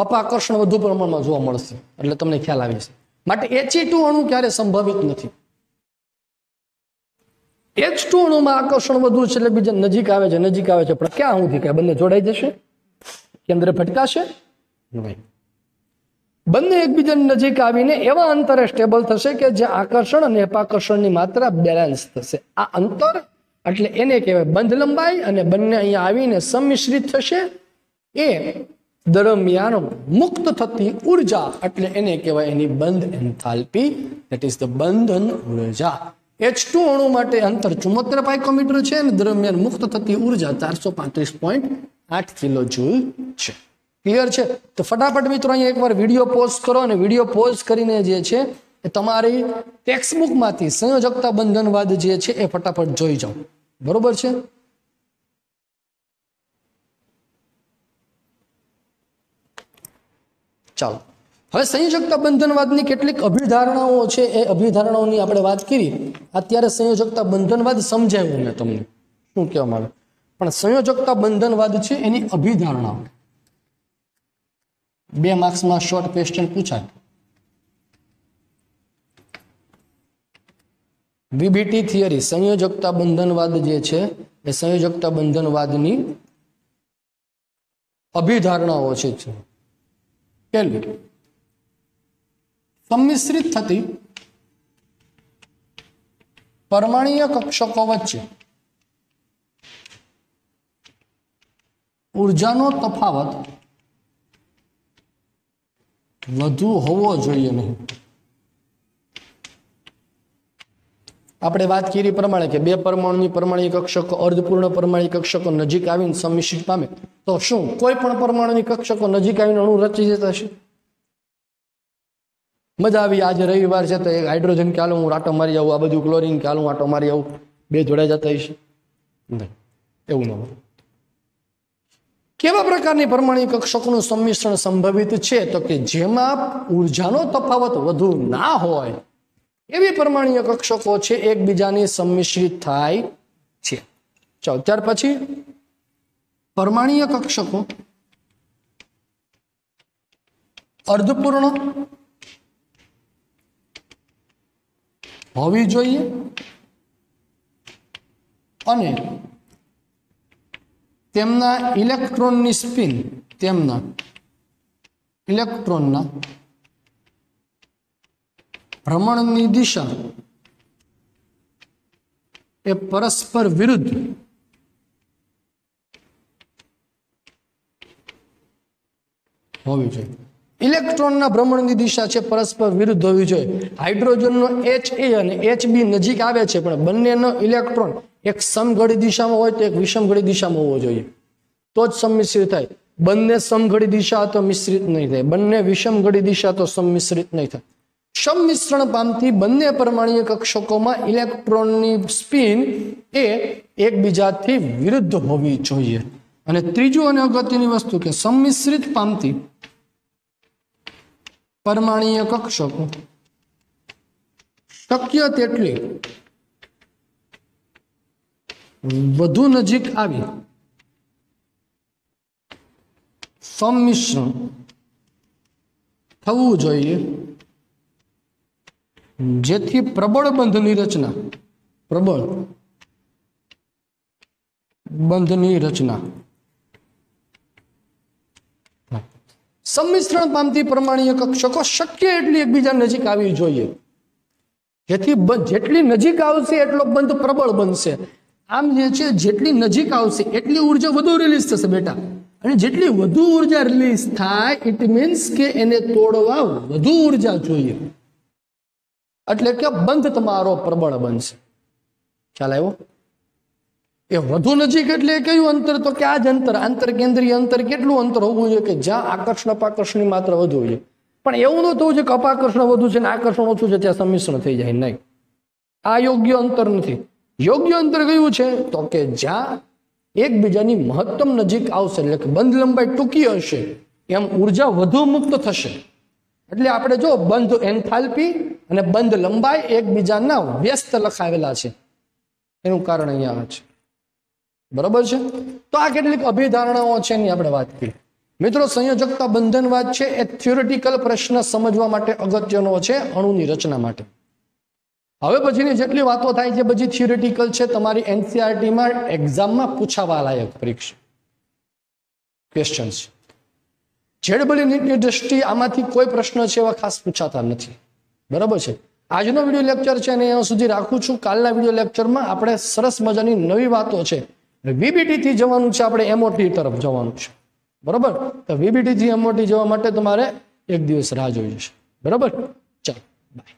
અપાકર્ષણ વધુ પ્રમાણમાં જોવા મળશે એટલે તમને ખ્યાલ આવી જશે. માટે He2 અણુ ક્યારે સંભવિત નથી. H2 અણુમાં આકર્ષણ વધુ છે એટલે બીજા નજીક આવે છે પણ ક્યાં સુધી કે બંને જોડાઈ જશે, કેન્દ્ર ભટકાશે નહીં. બંને એકબીજાની નજીક આવીને એવા અંતરે સ્ટેબલ થશે કે જે આકર્ષણ અને અપાકર્ષણની માત્રા બેલેન્સ થશે. આ અંતર એટલે એને કહેવાય બંધ લંબાઈ, અને બંને અહીંયા આવીને સંમિશ્રિત થશે. એ દરમિયાન મુક્ત થતી ઉર્જા એટલે એને કહેવાય એની બંધ એન્થાલ્પી, ધેટ ઇઝ ધ બંધન ઉર્જા. H2 અણુ માટે અંતર 74 પાઇકોમીટર છે અને દરમિયાન મુક્ત થતી ઉર્જા 435.8 કિલોજૂલ છે. ક્લિયર છે? તો ફટાફટ મિત્રો અહીંયા એકવાર વિડીયો પોઝ કરો અને વિડીયો પોઝ કરીને જે છે એ તમારી ટેક્સ્ટબુકમાંથી સંયોજકતા બંધનવાદ જે છે એ ફટાફટ જોઈ જાઓ. બરોબર છે? ચાલો, હવે સંયોજકતા બંધનવાદની કેટલીક અભિધારણાઓ છે, એ અભિધારણાઓની આપણે વાત કરી. અત્યારે સંયોજકતા બંધનવાદ સમજાવ્યું મેં તમને શું કહેવામાં આવે, પણ સંયોજકતા બંધનવાદ છે એની અભિધારણાઓ 2 માર્ક્સમાં શોર્ટ ક્વેશ્ચન પૂછાય. વીબીટી થિયરી, સંયોજકતા બંધનવાદ જે છે એ સંયોજકતા બંધનવાદની અભિધારણાઓ છે. પહેલું, સંમિશ્રિત થતી પરમાણ્વીય કક્ષકો વચ્ચે ઉર્જાનો તફાવત વધુ હોવો જોઈએ નહીં. આપણે વાત કરી પ્રમાણે કે 2 પરમાણુની પરમાણ્વીય કક્ષકો અર્ધપૂર્ણ પરમાણ્વીય કક્ષકો નજીક આવીને સંમિશ્રિત પામે તો શું કોઈ પણ પરમાણુની કક્ષકો નજીક આવીને અણુ રચી જતા છે? મજા આવી, આજે રવિવાર છે તો એક હાઇડ્રોજન કે હાલો હું આટો મારી આવું, આ બધું ક્લોરીન કે હાલો હું આટો મારી આવું, 2 જોડાઈ જતા હશે? નહીં, એવું ન હોય. કેવા પ્રકારની પરમાણ્વીય કક્ષકોનું સંમિશ્રણ સંભવિત છે તો કે જેમાં ઉર્જાનો તફાવત વધુ ના હોય એવી પરમાણ્વીય કક્ષકો છે એકબીજાની સંમિશ્રિત થાય છે. ચાલો, ત્યાર પછી પરમાણ્વીય કક્ષકો અર્ધપૂર્ણ હોવી જોઈએ અને તેમના ઇલેક્ટ્રોનની સ્પિન તેમના ઇલેક્ટ્રોનના ભ્રમણની દિશા એ પરસ્પર વિરુદ્ધ હોવી જોઈએ. ઇલેક્ટ્રોનના ભ્રમણની દિશા છે પરસ્પર વિરુદ્ધ હોવી જોઈએ. હાઇડ્રોજનનો HA અને HB નજીક આવે છે, પણ બંનેનો ઇલેક્ટ્રોન એક સમઘડી દિશામાં હોય તો એક વિષમઘડી દિશામાં હોવો જોઈએ, તો જ સંમિશ્રિત થાય. બંને સમઘડી દિશા તો મિશ્રિત નહીં થાય, બંને વિષમઘડી દિશા તો સંમિશ્રિત નહીં થાય. સંમિશ્રણ પામતી બંને પરમાણ્વીય કક્ષકોમાં ઇલેક્ટ્રોનની સ્પિન એ એકબીજાથી વિરુદ્ધ હોવી જોઈએ. અને ત્રીજું અને અગત્યની વસ્તુ કે સંમિશ્રિત પામતી પરમાણ્વીય કક્ષકો શક્ય તેટલી વધુ નજીક આવી સંમિશ્રણ થવું જોઈએ, જેથી પ્રબળ બંધની રચના સંમિશ્રણ પામતી પરમાણ્વીય કક્ષકો શક્ય એટલી એકબીજા નજીક આવી જોઈએ, જેથી જેટલી નજીક આવશે એટલો બંધ પ્રબળ બનશે. આમ જે છે જેટલી નજીક આવશે એટલી ઉર્જા વધુ રિલીઝ થશે બેટા, અને જેટલી વધુ ઉર્જા રિલીઝ થાય ઇટ મીન્સ કે એને તોડવા વધુ ઉર્જા જોઈએ, એટલે કે બંધ તમારો પ્રબળ બનશે. ખ્યાલ આવ્યો? એ વધુ નજીક એટલે કયું અંતર? તો કે આ જ અંતર, આંતર કેન્દ્રીય અંતર. કેટલું અંતર હોવું જોઈએ? કે જ્યાં આકર્ષણ અપાકર્ષણની માત્રા વધુ હોય. પણ એવું ન થવું જોઈએ કે અપાકર્ષણ વધુ છે ને આકર્ષણ ઓછું છે ત્યાં સંમિશ્રણ થઈ જાય. નહીં, આ યોગ્ય અંતર નથી. યોગ્ય અંતર કયું છે? તો કે જ્યાં એકબીજાની મહત્તમ નજીક આવશે, એટલે કે બંધ લંબાઈ ટૂંકી હશે એમ ઉર્જા વધુ મુક્ત થશે. એટલે આપણે જો બંધ એન્થાલ્પી અને બંધ લંબાઈ એકબીજાના વ્યસ્ત લખાવેલા છે, એનું કારણ અહીંયા છે. બરાબર છે? તો આ કેટલીક અભિધારણાઓ છે એની આપણે વાત કરી. મિત્રો, સંયોજકતા બંધનવાદ છે એ થિયોરિટિકલ પ્રશ્ન સમજવા માટે અગત્યનો છે અણુની રચના માટે. હવે પછીની જેટલી વાતો થાય છે બધી થિયોરિટિકલ છે, તમારી એનસીઆરટીમાં એક્ઝામમાં પૂછાવા લાયક પરીક્ષા ક્વેશ્ચન્સ છે. ZEE દ્રષ્ટિએ આમાંથી કોઈ પ્રશ્ન છે એવા ખાસ પૂછાતા નથી. બરાબર છે? આજનો વિડીયો લેક્ચર છે અને અહીંયા સુધી રાખું છું. કાલના વિડીયો લેક્ચરમાં આપણે સરસ મજાની નવી વાતો છે. VBT થી જવાનું છે, આપણે MOT તરફ જવાનું છે. બરાબર? તો VBT થી MOT જવા માટે તમારે એક દિવસ રાહ જોઈ જશે. બરાબર? ચાલો, બાય.